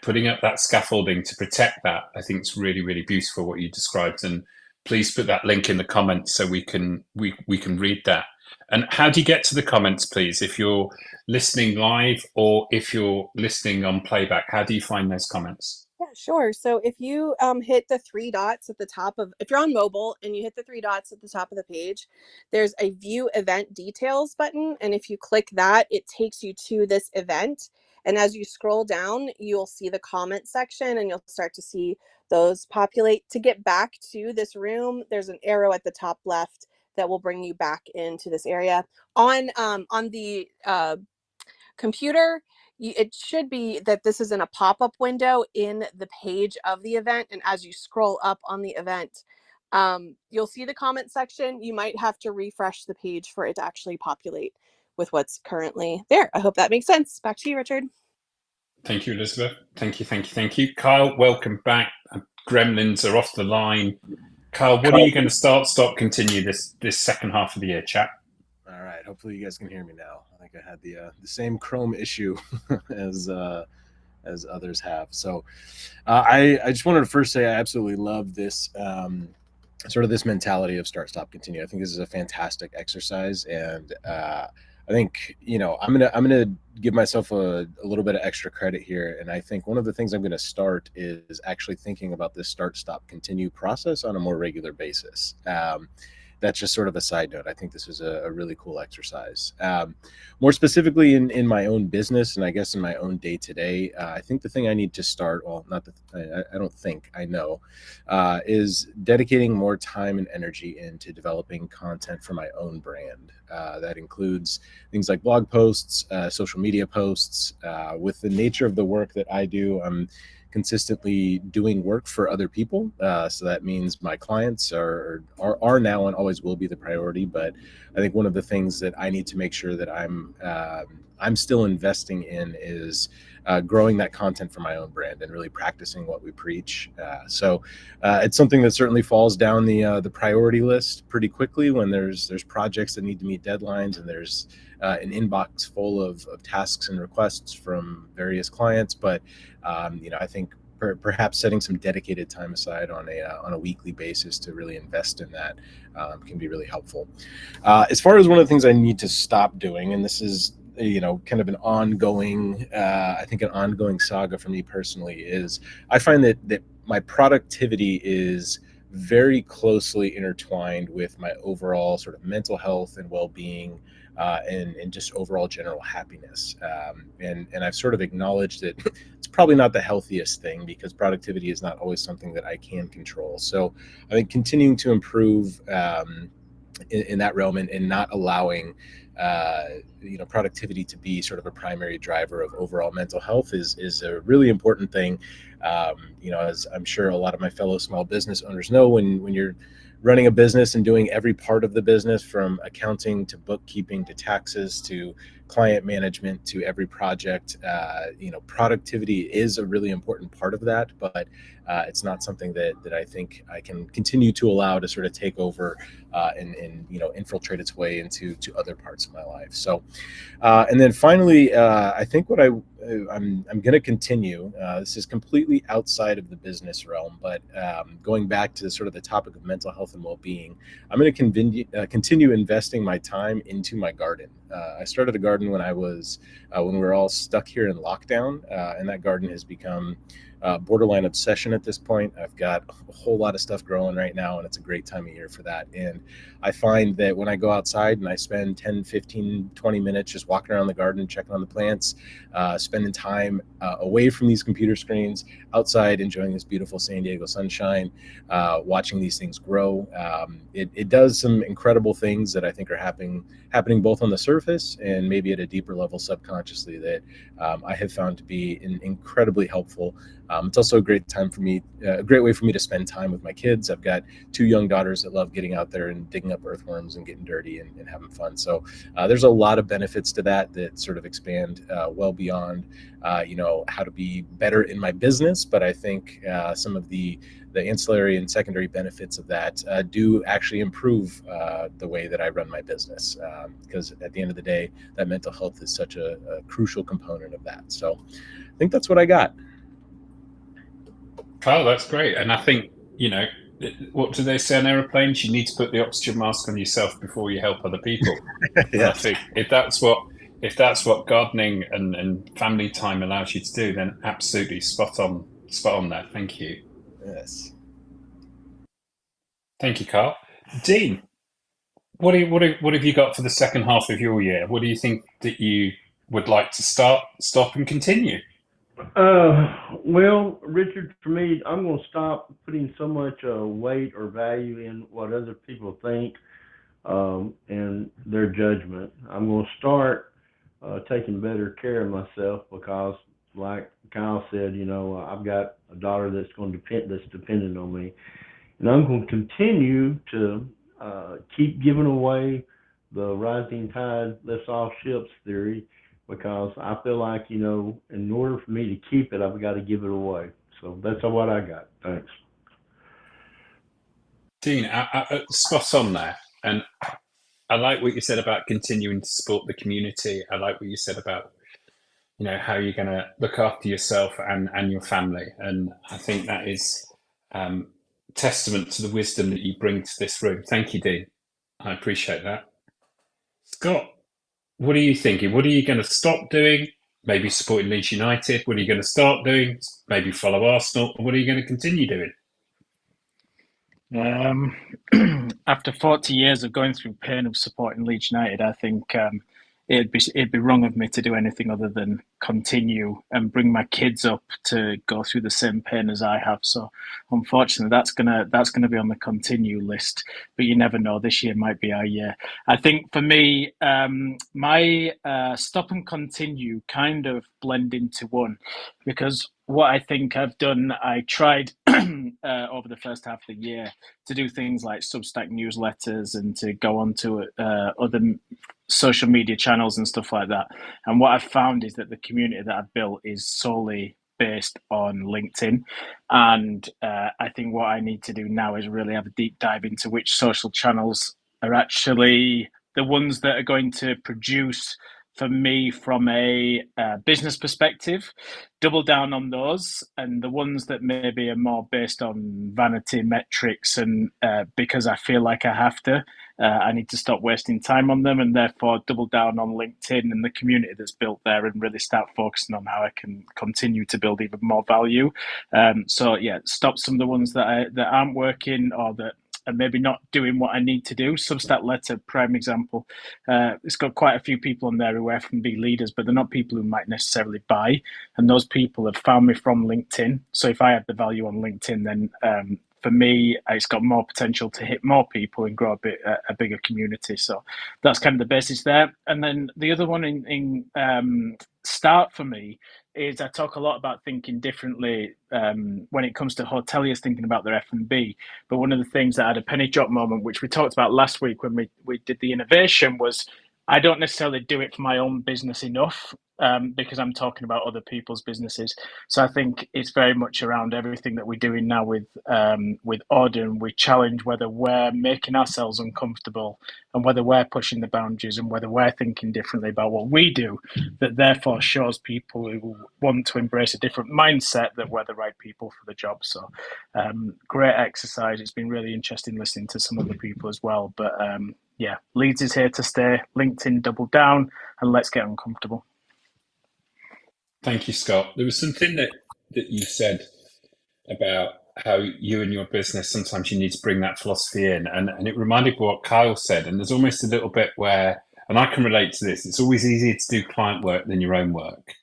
putting up that scaffolding to protect that, I think it's really, really beautiful what you described. And please put that link in the comments so we can read that. And how do you get to the comments, please? If you're listening live or if you're listening on playback, how do you find those comments? Yeah, sure. So if you hit the three dots at the top of, if you're on mobile and you hit the three dots at the top of the page, there's a view event details button. And if you click that, it takes you to this event. And as you scroll down, you'll see the comment section and you'll start to see those populate. To get back to this room, there's an arrow at the top left that will bring you back into this area. On the computer, it should be that this is in a pop-up window in the page of the event. And as you scroll up on the event, you'll see the comment section. You might have to refresh the page for it to actually populate with what's currently there. I hope that makes sense. Back to you, Richard. Thank you, Elizabeth. Thank you. Kyle, welcome back. Gremlins are off the line. Kyle, what are you going to start, stop, continue this second half of the year, chat? All right. Hopefully you guys can hear me now. I think I had the same Chrome issue as others have. So I just wanted to first say I absolutely love this sort of this mentality of start, stop, continue. I think this is a fantastic exercise, and I think, you know, I'm gonna give myself a little bit of extra credit here. And I think one of the things I'm going to start is actually thinking about this start, stop, continue process on a more regular basis. That's just sort of a side note. I think this is a really cool exercise. More specifically in my own business, and I guess in my own day-to-day, I think the thing I need to start, well, not the, I don't think, I know, is dedicating more time and energy into developing content for my own brand. That includes things like blog posts, social media posts. With the nature of the work that I do, I'm consistently doing work for other people. So that means my clients are now and always will be the priority. But I think one of the things that I need to make sure that I'm still investing in is growing that content for my own brand and really practicing what we preach. So it's something that certainly falls down the priority list pretty quickly when there's projects that need to meet deadlines, and there's an inbox full of tasks and requests from various clients. But you know, I think perhaps setting some dedicated time aside on a weekly basis to really invest in that can be really helpful. As far as one of the things I need to stop doing, and this is, you know, kind of an ongoing, I think an ongoing saga for me personally, is I find that my productivity is very closely intertwined with my overall sort of mental health and well-being, and just overall general happiness. And I've sort of acknowledged that it's probably not the healthiest thing, because productivity is not always something that I can control. So I think continuing to improve in that realm, and not allowing you know, productivity to be sort of a primary driver of overall mental health is a really important thing. You know, as I'm sure a lot of my fellow small business owners know, when you're running a business and doing every part of the business, from accounting to bookkeeping to taxes to client management to every project, you know, productivity is a really important part of that, but it's not something that I think I can continue to allow to sort of take over and you know, infiltrate its way into other parts of my life. So, and then finally, I think what I'm going to continue. This is completely outside of the business realm, but going back to sort of the topic of mental health and well-being, I'm going to continue investing my time into my garden. I started a garden when we were all stuck here in lockdown, and that garden has become borderline obsession at this point. I've got a whole lot of stuff growing right now, and it's a great time of year for that. And I find that when I go outside and I spend 10, 15, 20 minutes just walking around the garden, checking on the plants, spending time away from these computer screens, outside enjoying this beautiful San Diego sunshine, watching these things grow, it does some incredible things that I think are happening both on the surface and maybe at a deeper level subconsciously, that I have found to be incredibly helpful. It's also a great time for me, a great way for me to spend time with my kids. I've got 2 young daughters that love getting out there and digging up earthworms and getting dirty and having fun. So there's a lot of benefits to that sort of expand well beyond, you know, how to be better in my business. But I think some of the ancillary and secondary benefits of that do actually improve the way that I run my business, because at the end of the day, that mental health is such a crucial component of that. So I think that's what I got. Kyle, that's great. And I think, you know, what do they say on aeroplanes? You need to put the oxygen mask on yourself before you help other people. And I think if that's what gardening and family time allows you to do, then absolutely spot on there. Thank you. Yes. Thank you, Carl. Dean, what have you got for the second half of your year? What do you think that you would like to stop, and continue? Well, Richard, for me, I'm going to stop putting so much weight or value in what other people think and their judgment. I'm going to start taking better care of myself because, like Kyle said, I've got a daughter that's dependent on me, and I'm going to continue to keep giving away the rising tide lifts all ships theory, because I feel like, in order for me to keep it, I've got to give it away. So that's what I got. Thanks. Dean, I spot on there. And I like what you said about continuing to support the community. I like what you said about, how you're going to look after yourself and your family. And I think that is testament to the wisdom that you bring to this room. Thank you, Dean. I appreciate that. Scott, what are you thinking? What are you going to stop doing? Maybe supporting Leeds United. What are you going to start doing? Maybe follow Arsenal. Or what are you going to continue doing? After 40 years of going through pain of supporting Leeds United, I think it'd be wrong of me to do anything other than continue and bring my kids up to go through the same pain as I have. So unfortunately, that's gonna be on the continue list. But you never know. This year might be our year. I think for me, my stop and continue kind of blend into one, because what I think I've done, I tried over the first half of the year to do things like Substack newsletters and to go on to other social media channels and stuff like that. And what I've found is that the community that I've built is solely based on LinkedIn. And I think what I need to do now is really have a deep dive into which social channels are actually the ones that are going to produce for me from a business perspective, double down on those, and the ones that maybe are more based on vanity metrics and because I feel like I have to, I need to stop wasting time on them, and therefore double down on LinkedIn and the community that's built there and really start focusing on how I can continue to build even more value. So yeah, stop some of the ones that aren't working or that and maybe not doing what I need to do. Substack Letter, prime example. It's got quite a few people on there who are F&B leaders, but they're not people who might necessarily buy. And those people have found me from LinkedIn. So if I add the value on LinkedIn, then for me, it's got more potential to hit more people and grow a bigger community. So that's kind of the basis there. And then the other one in start for me is I talk a lot about thinking differently when it comes to hoteliers thinking about their F&B. But one of the things that I had a penny drop moment, which we talked about last week when we did the innovation, was I don't necessarily do it for my own business enough because I'm talking about other people's businesses. So I think it's very much around everything that we're doing now with Auden. We challenge whether we're making ourselves uncomfortable and whether we're pushing the boundaries and whether we're thinking differently about what we do, that therefore shows people who want to embrace a different mindset that we're the right people for the job. So great exercise. It's been really interesting listening to some other people as well. But yeah, Leeds is here to stay. LinkedIn double down and let's get uncomfortable. Thank you, Scott. There was something that you said about how you and your business, sometimes you need to bring that philosophy in. And it reminded me of what Kyle said. And there's almost a little bit where, and I can relate to this, it's always easier to do client work than your own work.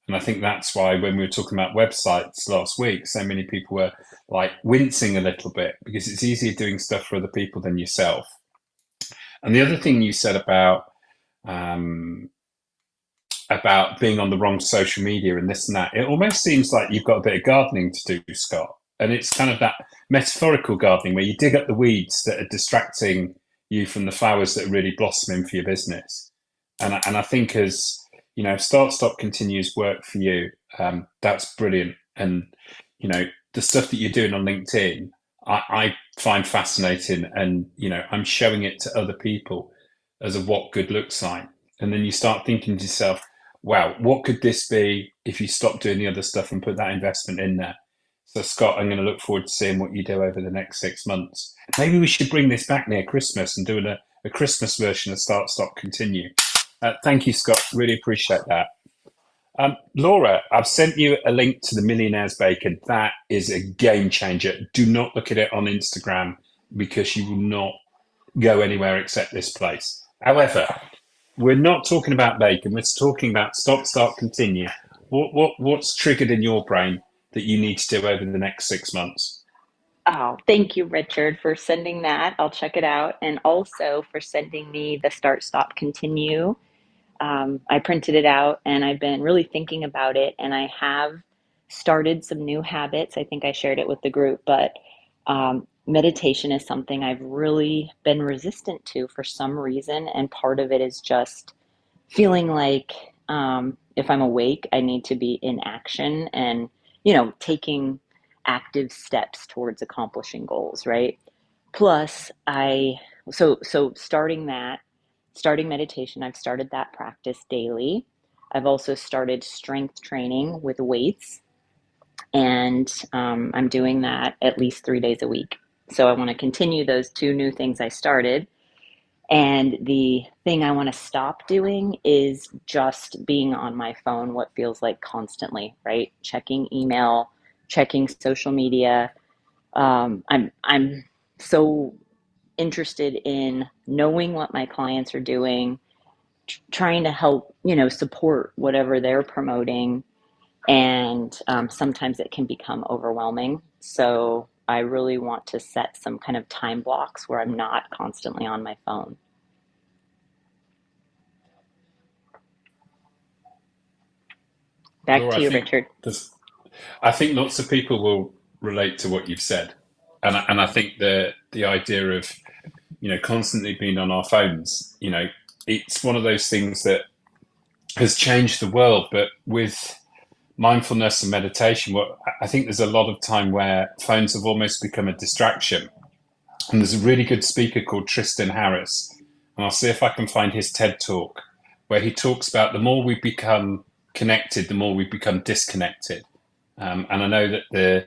And I think that's why when we were talking about websites last week, so many people were like wincing a little bit because it's easier doing stuff for other people than yourself. And the other thing you said about being on the wrong social media and this and that, it almost seems like you've got a bit of gardening to do, Scott. And it's kind of that metaphorical gardening where you dig up the weeds that are distracting you from the flowers that are really blossoming for your business. And I think as, you know, Start Stop continues work for you, that's brilliant. And, you know, the stuff that you're doing on LinkedIn, I find fascinating. And, you know, I'm showing it to other people as what good looks like. And then you start thinking to yourself, wow, what could this be if you stop doing the other stuff and put that investment in there? So, Scott, I'm going to look forward to seeing what you do over the next 6 months. Maybe we should bring this back near Christmas and do a Christmas version of Start, Stop, Continue. Thank you, Scott. Really appreciate that. Laura, I've sent you a link to the Millionaire's Bacon. That is a game changer. Do not look at it on Instagram because you will not go anywhere except this place. However, we're not talking about bacon. We're talking about Stop, Start, Continue. What's triggered in your brain that you need to do over the next 6 months? Oh, thank you, Richard, for sending that. I'll check it out. And also for sending me the Start, Stop, Continue. I printed it out and I've been really thinking about it, and I have started some new habits. I think I shared it with the group, but meditation is something I've really been resistant to for some reason. And part of it is just feeling like if I'm awake, I need to be in action and, taking active steps towards accomplishing goals, right? Plus, so starting meditation, I've started that practice daily. I've also started strength training with weights, and I'm doing that at least 3 days a week. So I want to continue those 2 new things I started. And the thing I want to stop doing is just being on my phone, what feels like constantly, right? Checking email, checking social media. I'm so interested in knowing what my clients are doing, trying to help, support whatever they're promoting. And sometimes it can become overwhelming. So I really want to set some kind of time blocks where I'm not constantly on my phone. Back Laura, to you, Richard. I think lots of people will relate to what you've said. And I think the idea of, constantly being on our phones, it's one of those things that has changed the world. But with mindfulness and meditation, I think there's a lot of time where phones have almost become a distraction. And there's a really good speaker called Tristan Harris, and I'll see if I can find his TED Talk, where he talks about the more we become connected, the more we become disconnected. And I know that the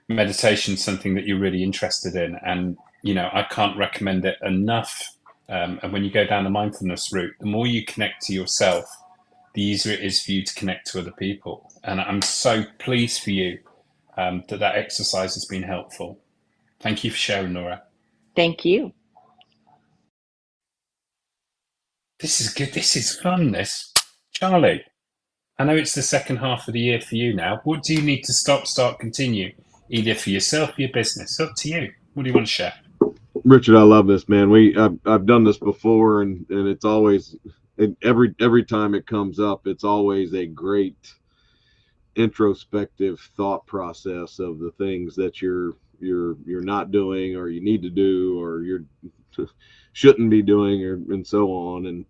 meditation is something that you're really interested in, and I can't recommend it enough. And when you go down the mindfulness route, the more you connect to yourself, the easier it is for you to connect to other people. And I'm so pleased for you that exercise has been helpful. Thank you for sharing, Laura. Thank you. This is good. This is fun, this. Charlie, I know it's the second half of the year for you now. What do you need to stop, start, continue? Either for yourself or your business. Up to you. What do you want to share? Richard, I love this, man. I've done this before, and it's always every time it comes up, it's always a great introspective thought process of the things that you're not doing, or you need to do, or you're shouldn't be doing, and so on. And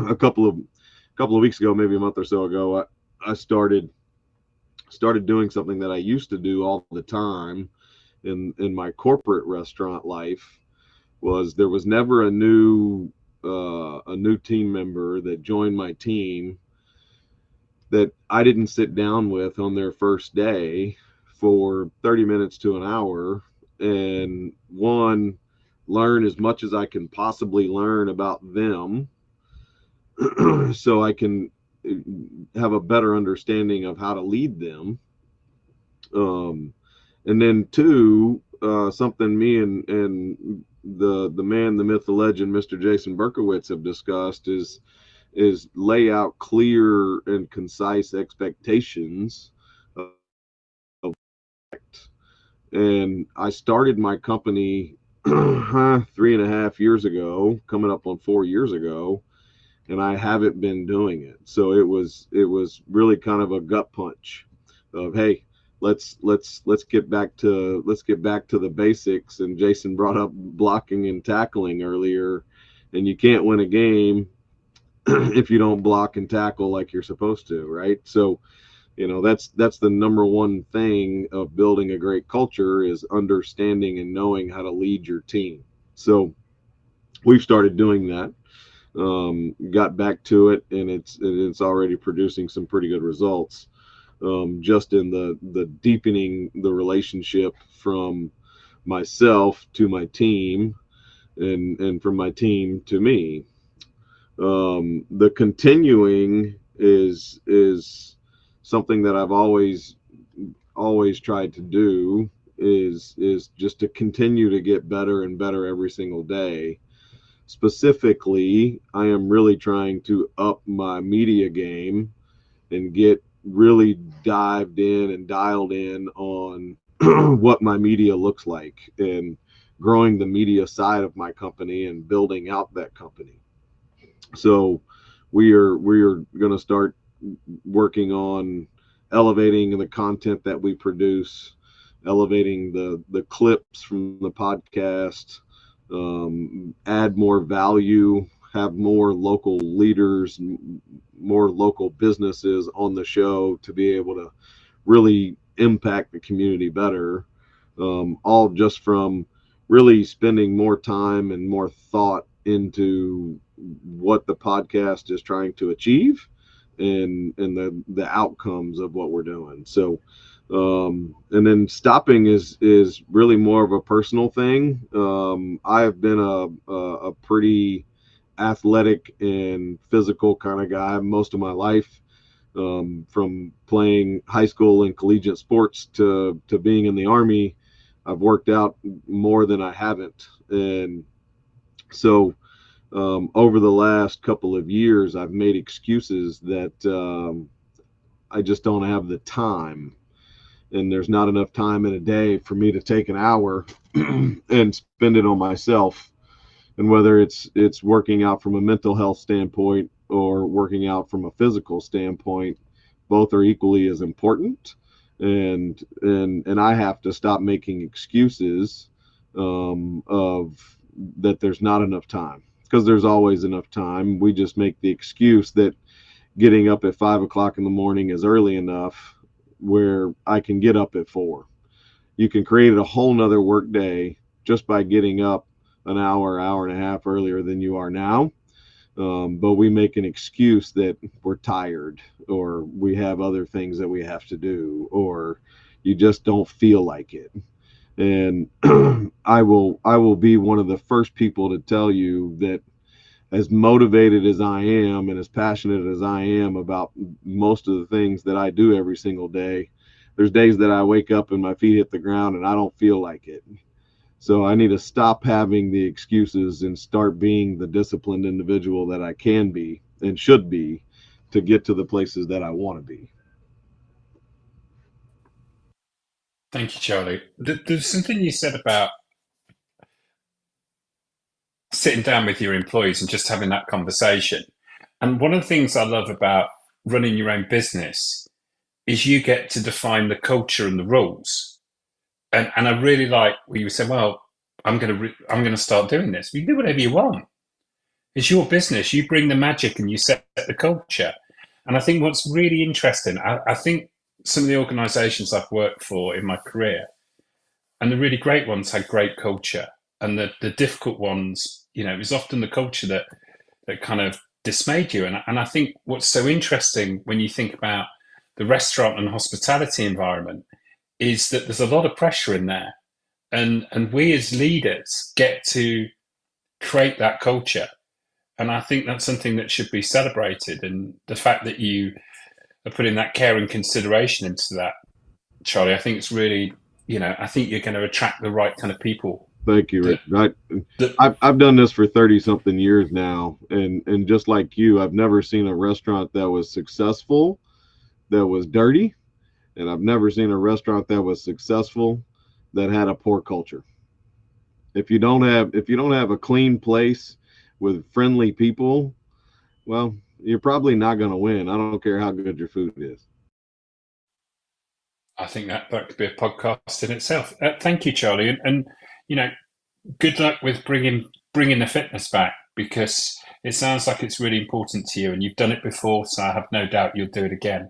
a couple of weeks ago, maybe a month or so ago, I started doing something that I used to do all the time in my corporate restaurant life. There was never a new team member that joined my team that I didn't sit down with on their first day for 30 minutes to an hour and learn as much as I can possibly learn about them so I can have a better understanding of how to lead them. And then 2, something me and the man, the myth, the legend, Mr. Jason Berkowitz have discussed is lay out clear and concise expectations of. And I started my company 3.5 years ago, coming up on 4 years ago, and I haven't been doing it. So it was really kind of a gut punch of, hey, let's get back to the basics. And Jason brought up blocking and tackling earlier, and you can't win a game if you don't block and tackle like you're supposed to, right? So that's the number one thing of building a great culture, is understanding and knowing how to lead your team. So we've started doing that, got back to it, and it's already producing some pretty good results. just in the deepening the relationship from myself to my team, and from my team to me. The continuing is something that I've always tried to do, is just to continue to get better and better every single day. Specifically, I am really trying to up my media game and get really dived in and dialed in on what my media looks like, and growing the media side of my company and building out that company. So we are going to start working on elevating the content that we produce, elevating the clips from the podcast, add more value, have more local leaders, more local businesses on the show to be able to really impact the community better, all just from really spending more time and more thought into what the podcast is trying to achieve, and the outcomes of what we're doing. So and then stopping is really more of a personal thing. I have been a pretty athletic and physical kind of guy most of my life, from playing high school and collegiate sports to being in the Army. I've worked out more than I haven't. And so over the last couple of years, I've made excuses that I just don't have the time. And there's not enough time in a day for me to take an hour and spend it on myself. And whether it's working out from a mental health standpoint or working out from a physical standpoint, both are equally as important. And I have to stop making excuses of that there's not enough time, because there's always enough time. We just make the excuse that getting up at 5 o'clock in the morning is early enough where I can get up at 4. You can create a whole nother work day just by getting up an hour and a half earlier than you are now. But we make an excuse that we're tired, or we have other things that we have to do, or you just don't feel like it. And I will be one of the first people to tell you that as motivated as I am and as passionate as I am about most of the things that I do every single day, there's days that I wake up and my feet hit the ground and I don't feel like it. So I need to stop having the excuses and start being the disciplined individual that I can be and should be to get to the places that I want to be. Thank you, Charlie. There's something you said about sitting down with your employees and just having that conversation. And one of the things I love about running your own business is you get to define the culture and the rules. And I really like where you said, well, I'm going to start doing this. You do whatever you want. It's your business. You bring the magic and you set the culture. And I think what's really interesting, I think some of the organizations I've worked for in my career, and the really great ones had great culture. And the difficult ones, it was often the culture that kind of dismayed you. And I think what's so interesting when you think about the restaurant and hospitality environment is that there's a lot of pressure in there. And we as leaders get to create that culture. And I think that's something that should be celebrated. And the fact that you are putting that care and consideration into that, Charlie, I think it's really, I think you're going to attract the right kind of people. Thank you, Rich. I've done this for 30-something years now. And just like you, I've never seen a restaurant that was successful that was dirty. And I've never seen a restaurant that was successful that had a poor culture. If you don't have a clean place with friendly people, well, you're probably not going to win. I don't care how good your food is. I think that could be a podcast in itself. Thank you, Charlie, and good luck with bringing the fitness back, because it sounds like it's really important to you, and you've done it before, so I have no doubt you'll do it again.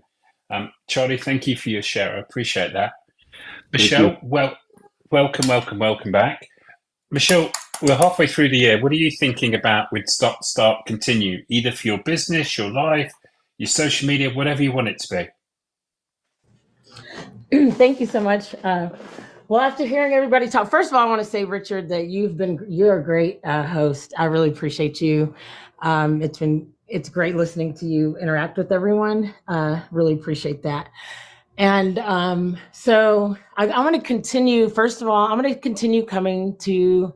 Charlie, thank you for your share. I appreciate that. Michelle, welcome back. Michelle, we're halfway through the year. What are you thinking about with Stop, Start, Continue, either for your business, your life, your social media, whatever you want it to be? Thank you so much. Well, after hearing everybody talk, first of all, I want to say, Richard, that you're a great host. I really appreciate you. It's great listening to you interact with everyone. Really appreciate that. And so I want to continue. First of all, I'm going to continue coming to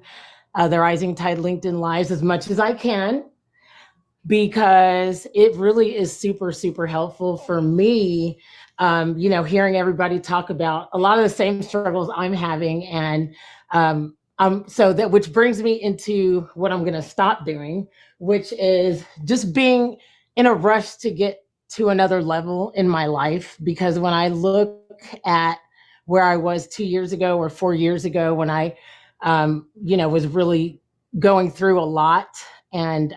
the Rising Tide LinkedIn Lives as much as I can, because it really is super, super helpful for me. Hearing everybody talk about a lot of the same struggles I'm having, and which brings me into what I'm going to stop doing, which is just being in a rush to get to another level in my life. Because when I look at where I was 2 years ago or 4 years ago, when I, was really going through a lot, and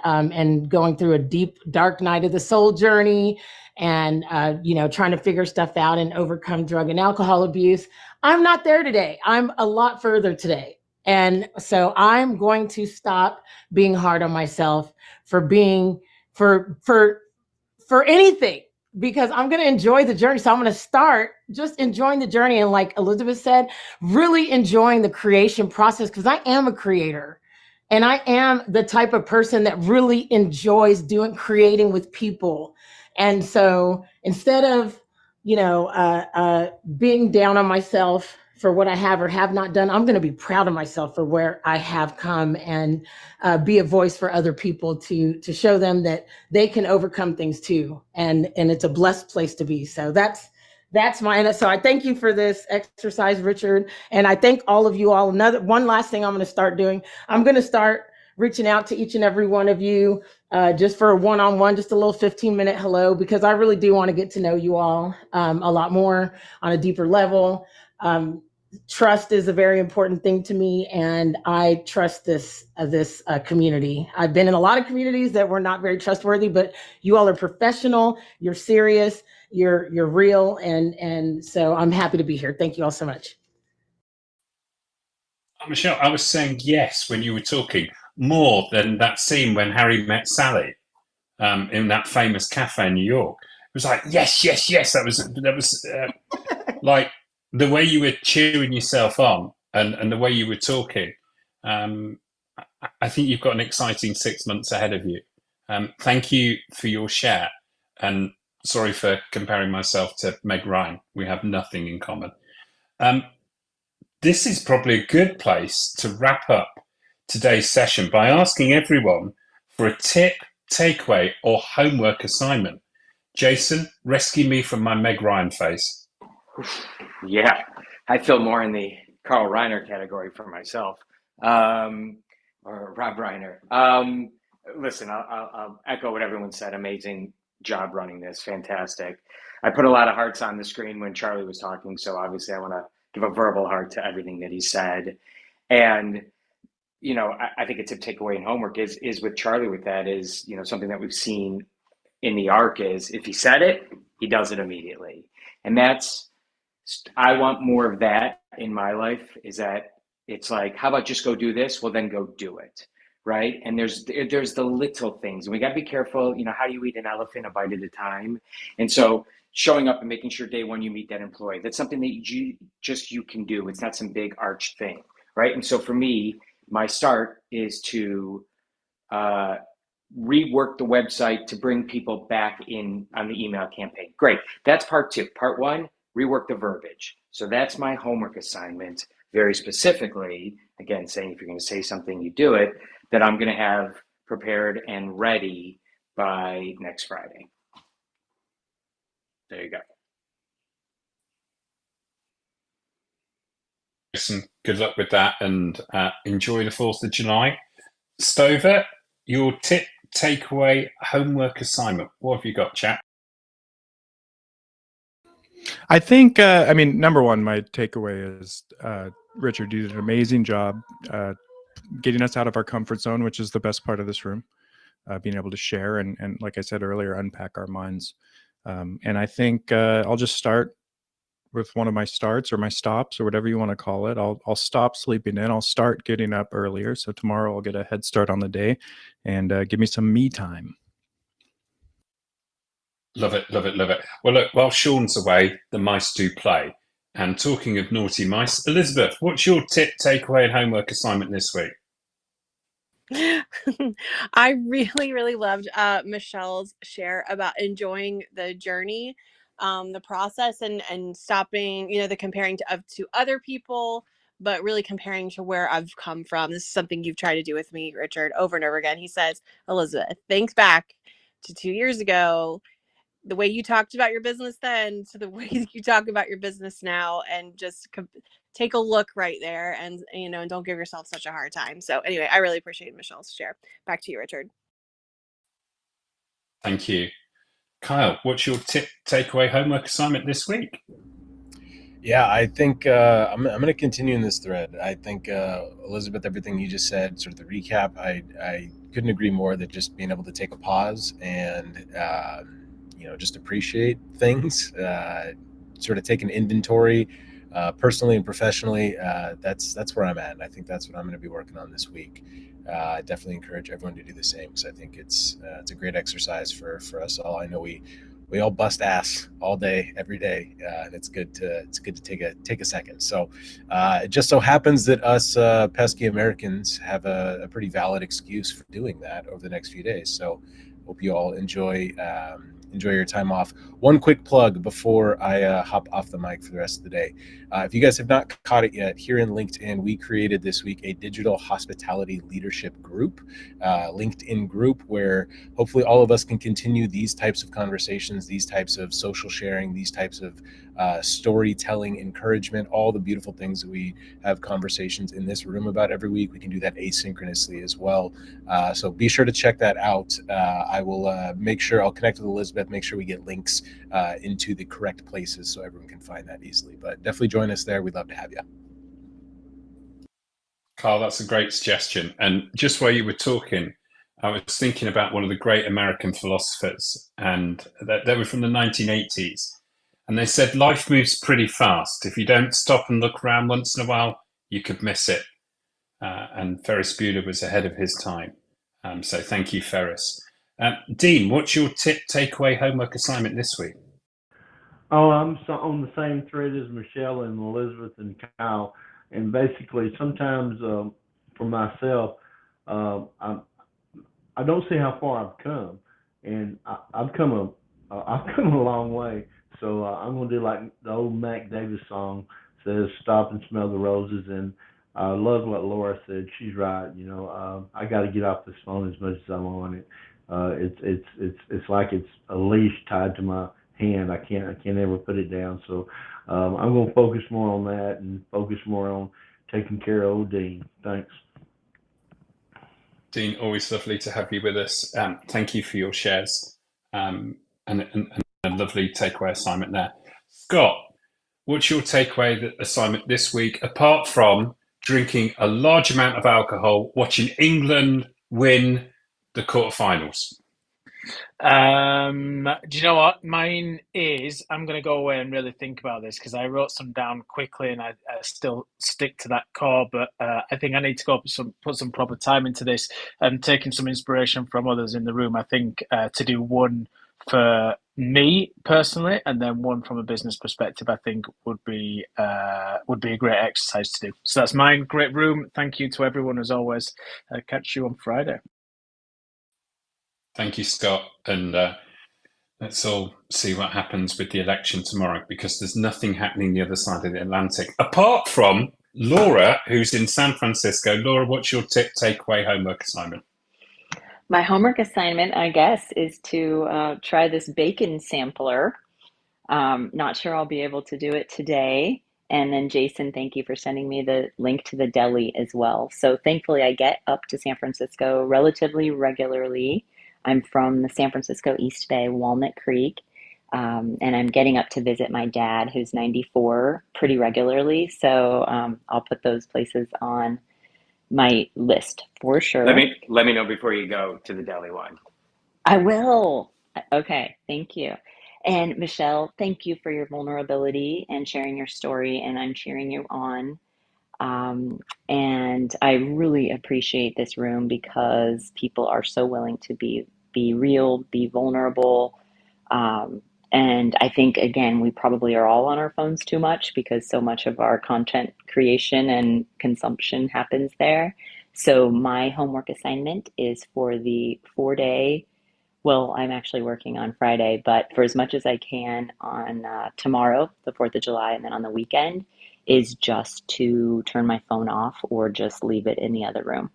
going through a deep, dark night of the soul journey, and trying to figure stuff out and overcome drug and alcohol abuse. I'm not there today. I'm a lot further today. And so I'm going to stop being hard on myself for anything, because I'm going to enjoy the journey. So I'm going to start just enjoying the journey. And like Elizabeth said, really enjoying the creation process, because I am a creator. And I am the type of person that really enjoys creating with people. And so instead of, being down on myself for what I have or have not done, I'm going to be proud of myself for where I have come, and be a voice for other people to show them that they can overcome things too. And it's a blessed place to be. So that's so I thank you for this exercise, Richard. And I thank all of you all. One last thing I'm going to start doing. I'm going to start reaching out to each and every one of you just for a one-on-one, just a little 15-minute hello, because I really do want to get to know you all a lot more on a deeper level. Trust is a very important thing to me, and I trust this community. I've been in a lot of communities that were not very trustworthy, but you all are professional, you're serious, you're real, and so I'm happy to be here. Thank you all so much. Michelle, I was saying yes when you were talking, more than that scene when Harry met Sally in that famous cafe in New York. It was like, yes, yes, yes. That was like the way you were cheering yourself on, and the way you were talking. I think you've got an exciting 6 months ahead of you. Thank you for your share. And sorry for comparing myself to Meg Ryan. We have nothing in common. This is probably a good place to wrap up today's session by asking everyone for a tip, takeaway, or homework assignment. Jason, rescue me from my Meg Ryan face. Yeah, I feel more in the Carl Reiner category for myself, or Rob Reiner. Listen, I'll echo what everyone said. Amazing job running this, fantastic. I put a lot of hearts on the screen when Charlie was talking, so obviously I want to give a verbal heart to everything that he said. And I think a tip, takeaway, and homework is with Charlie. With that is something that we've seen in the arc is if he said it, he does it immediately, and I want more of that in my life. Is that it's like, how about just go do this? Well, then go do it, right? And there's the little things, and we got to be careful. How do you eat an elephant? A bite at a time. And so showing up and making sure day one you meet that employee, that's something that you can do. It's not some big arch thing, right? And so for me, my start is to rework the website to bring people back in on the email campaign. Great. That's part 2. Part 1, rework the verbiage. So that's my homework assignment, very specifically, again, saying if you're going to say something, you do it, that I'm going to have prepared and ready by next Friday. There you go. Listen, good luck with that, and enjoy the 4th of July. Stover, your tip, takeaway, homework assignment. What have you got, chap? I think, number one, my takeaway is, Richard, you did an amazing job getting us out of our comfort zone, which is the best part of this room, being able to share and like I said earlier, unpack our minds. And I think I'll just start with one of my starts or my stops or whatever you want to call it. I'll stop sleeping in. I'll start getting up earlier. So tomorrow I'll get a head start on the day and give me some me time. Love it, love it, love it. Well, look, while Sean's away, the mice do play. And talking of naughty mice, Elizabeth, what's your tip, takeaway, and homework assignment this week? I really, really loved Michelle's share about enjoying the journey, the process, and stopping, the comparing to other people, but really comparing to where I've come from. This is something you've tried to do with me, Richard, over and over again. He says, Elizabeth, think back to 2 years ago, the way you talked about your business then to the way that you talk about your business now, and just take a look right there, and and don't give yourself such a hard time. So anyway, I really appreciate Michelle's share. Back to you, Richard. Thank you. Kyle, what's your tip, takeaway, homework assignment this week? Yeah, I think I'm going to continue in this thread. I think, Elizabeth, everything you just said, sort of the recap, I couldn't agree more that just being able to take a pause and, just appreciate things, sort of take an inventory, personally and professionally. That's where I'm at. And I think that's what I'm going to be working on this week. I definitely encourage everyone to do the same, because I think it's a great exercise for us all. I know we all bust ass all day, every day, and it's good to take a second. So it just so happens that us pesky Americans have a pretty valid excuse for doing that over the next few days. So hope you all enjoy your time off. One quick plug before I hop off the mic for the rest of the day. If you guys have not caught it yet, here in LinkedIn, we created this week a digital hospitality leadership group, LinkedIn group, where hopefully all of us can continue these types of conversations, these types of social sharing, these types of storytelling, encouragement, all the beautiful things that we have conversations in this room about every week. We can do that asynchronously as well. So be sure to check that out. I will make sure I'll connect with Elizabeth, make sure we get links into the correct places so everyone can find that easily. But definitely join us there. We'd love to have you. Carl, that's a great suggestion. And just while you were talking, I was thinking about one of the great American philosophers, and they were from the 1980s. And they said, life moves pretty fast. If you don't stop and look around once in a while, you could miss it. And Ferris Bueller was ahead of his time. So thank you, Ferris. Dean, what's your tip, takeaway, homework assignment this week? Oh, I'm on the same thread as Michelle and Elizabeth and Kyle. And basically, sometimes for myself, I don't see how far I've come, and I've come a long way. So I'm gonna do like the old Mac Davis song says, "Stop and smell the roses." And I love what Laura said. She's right. I got to get off this phone as much as I'm on it. It's like it's a leash tied to my hand. I can't ever put it down. So I'm gonna focus more on that and focus more on taking care of old Dean. Thanks. Dean, always lovely to have you with us. Thank you for your shares, and a lovely takeaway assignment there. Scott, what's your takeaway assignment this week, apart from drinking a large amount of alcohol, watching England win the quarterfinals? Do you know what? Mine is, I'm going to go away and really think about this, because I wrote some down quickly and I still stick to that core, but I think I need to put some proper time into this, and taking some inspiration from others in the room. I think to do one for me personally and then one from a business perspective, I think would be a great exercise to do. So that's mine. Great room. Thank you to everyone as always. Catch you on Friday. Thank you, Scott. And let's all see what happens with the election tomorrow, because there's nothing happening the other side of the Atlantic, apart from Laura, who's in San Francisco. Laura, what's your tip, takeaway, homework assignment? My homework assignment, I guess, is to try this bacon sampler. Not sure I'll be able to do it today. And then Jason, thank you for sending me the link to the deli as well. So thankfully I get up to San Francisco relatively regularly. I'm from the San Francisco East Bay, Walnut Creek, and I'm getting up to visit my dad, who's 94, pretty regularly. So I'll put those places on my list for sure. Let me know before you go to the deli one. I will. Okay, thank you. And Michelle, thank you for your vulnerability and sharing your story, and I'm cheering you on. And I really appreciate this room, because people are so willing to be real, be vulnerable, And I think, again, we probably are all on our phones too much because so much of our content creation and consumption happens there. So my homework assignment is for the 4-day, well, I'm actually working on Friday, but for as much as I can on tomorrow, the 4th of July, and then on the weekend, is just to turn my phone off or just leave it in the other room.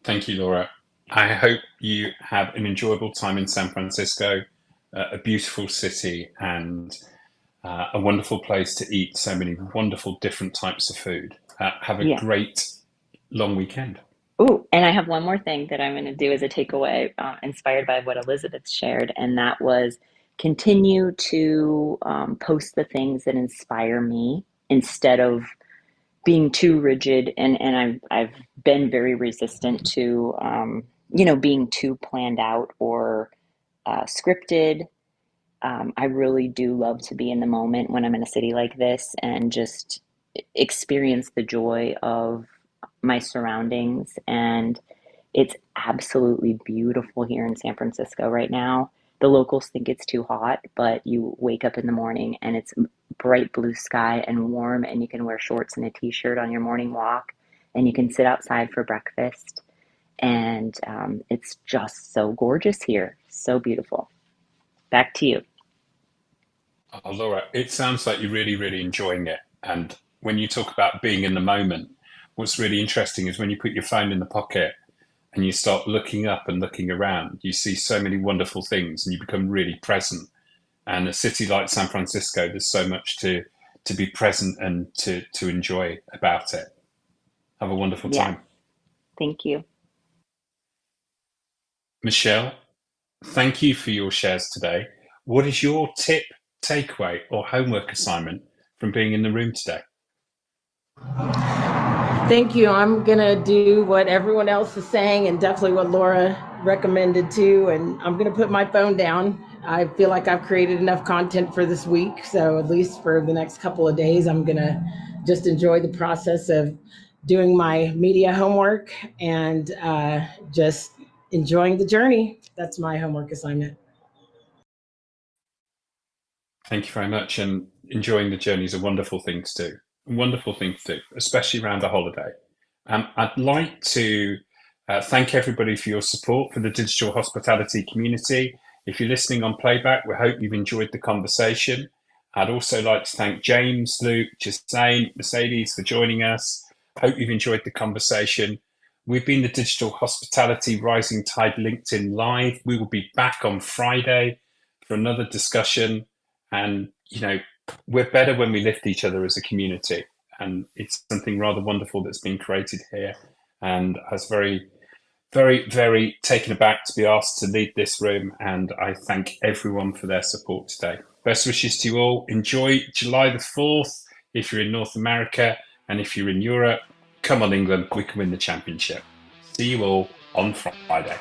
Thank you, Laura. I hope you have an enjoyable time in San Francisco, a beautiful city and a wonderful place to eat so many wonderful different types of food. Have a Yeah. great long weekend. Ooh, and I have one more thing that I'm going to do as a takeaway, inspired by what Elizabeth shared, and that was continue to post the things that inspire me instead of being too rigid. And I've been very resistant to being too planned out or scripted. I really do love to be in the moment when I'm in a city like this and just experience the joy of my surroundings. And it's absolutely beautiful here in San Francisco right now. The locals think it's too hot, but you wake up in the morning and it's bright blue sky and warm, and you can wear shorts and a t-shirt on your morning walk, and you can sit outside for breakfast. And it's just so gorgeous here. So beautiful. Back to you. Oh, Laura, it sounds like you're really, really enjoying it. And when you talk about being in the moment, what's really interesting is when you put your phone in the pocket and you start looking up and looking around, you see so many wonderful things and you become really present. And a city like San Francisco, there's so much to be present and to enjoy about it. Have a wonderful time. Thank you. Michelle, thank you for your shares today. What is your tip, takeaway, or homework assignment from being in the room today? Thank you. I'm going to do what everyone else is saying and definitely what Laura recommended too. And I'm going to put my phone down. I feel like I've created enough content for this week. So at least for the next couple of days, I'm going to just enjoy the process of doing my media homework and just enjoying the journey. That's my homework assignment. Thank you very much. And enjoying the journey is a wonderful thing to do. A wonderful thing to do, especially around a holiday. I'd like to thank everybody for your support for the digital hospitality community. If you're listening on playback, we hope you've enjoyed the conversation. I'd also like to thank James, Luke, Justine, Mercedes for joining us. Hope you've enjoyed the conversation. We've been the Digital Hospitality Rising Tide LinkedIn Live. We will be back on Friday for another discussion. And, we're better when we lift each other as a community. And it's something rather wonderful that's been created here. And I was very, very, very taken aback to be asked to lead this room. And I thank everyone for their support today. Best wishes to you all. Enjoy July the 4th if you're in North America. And if you're in Europe, come on, England, we can win the championship. See you all on Friday.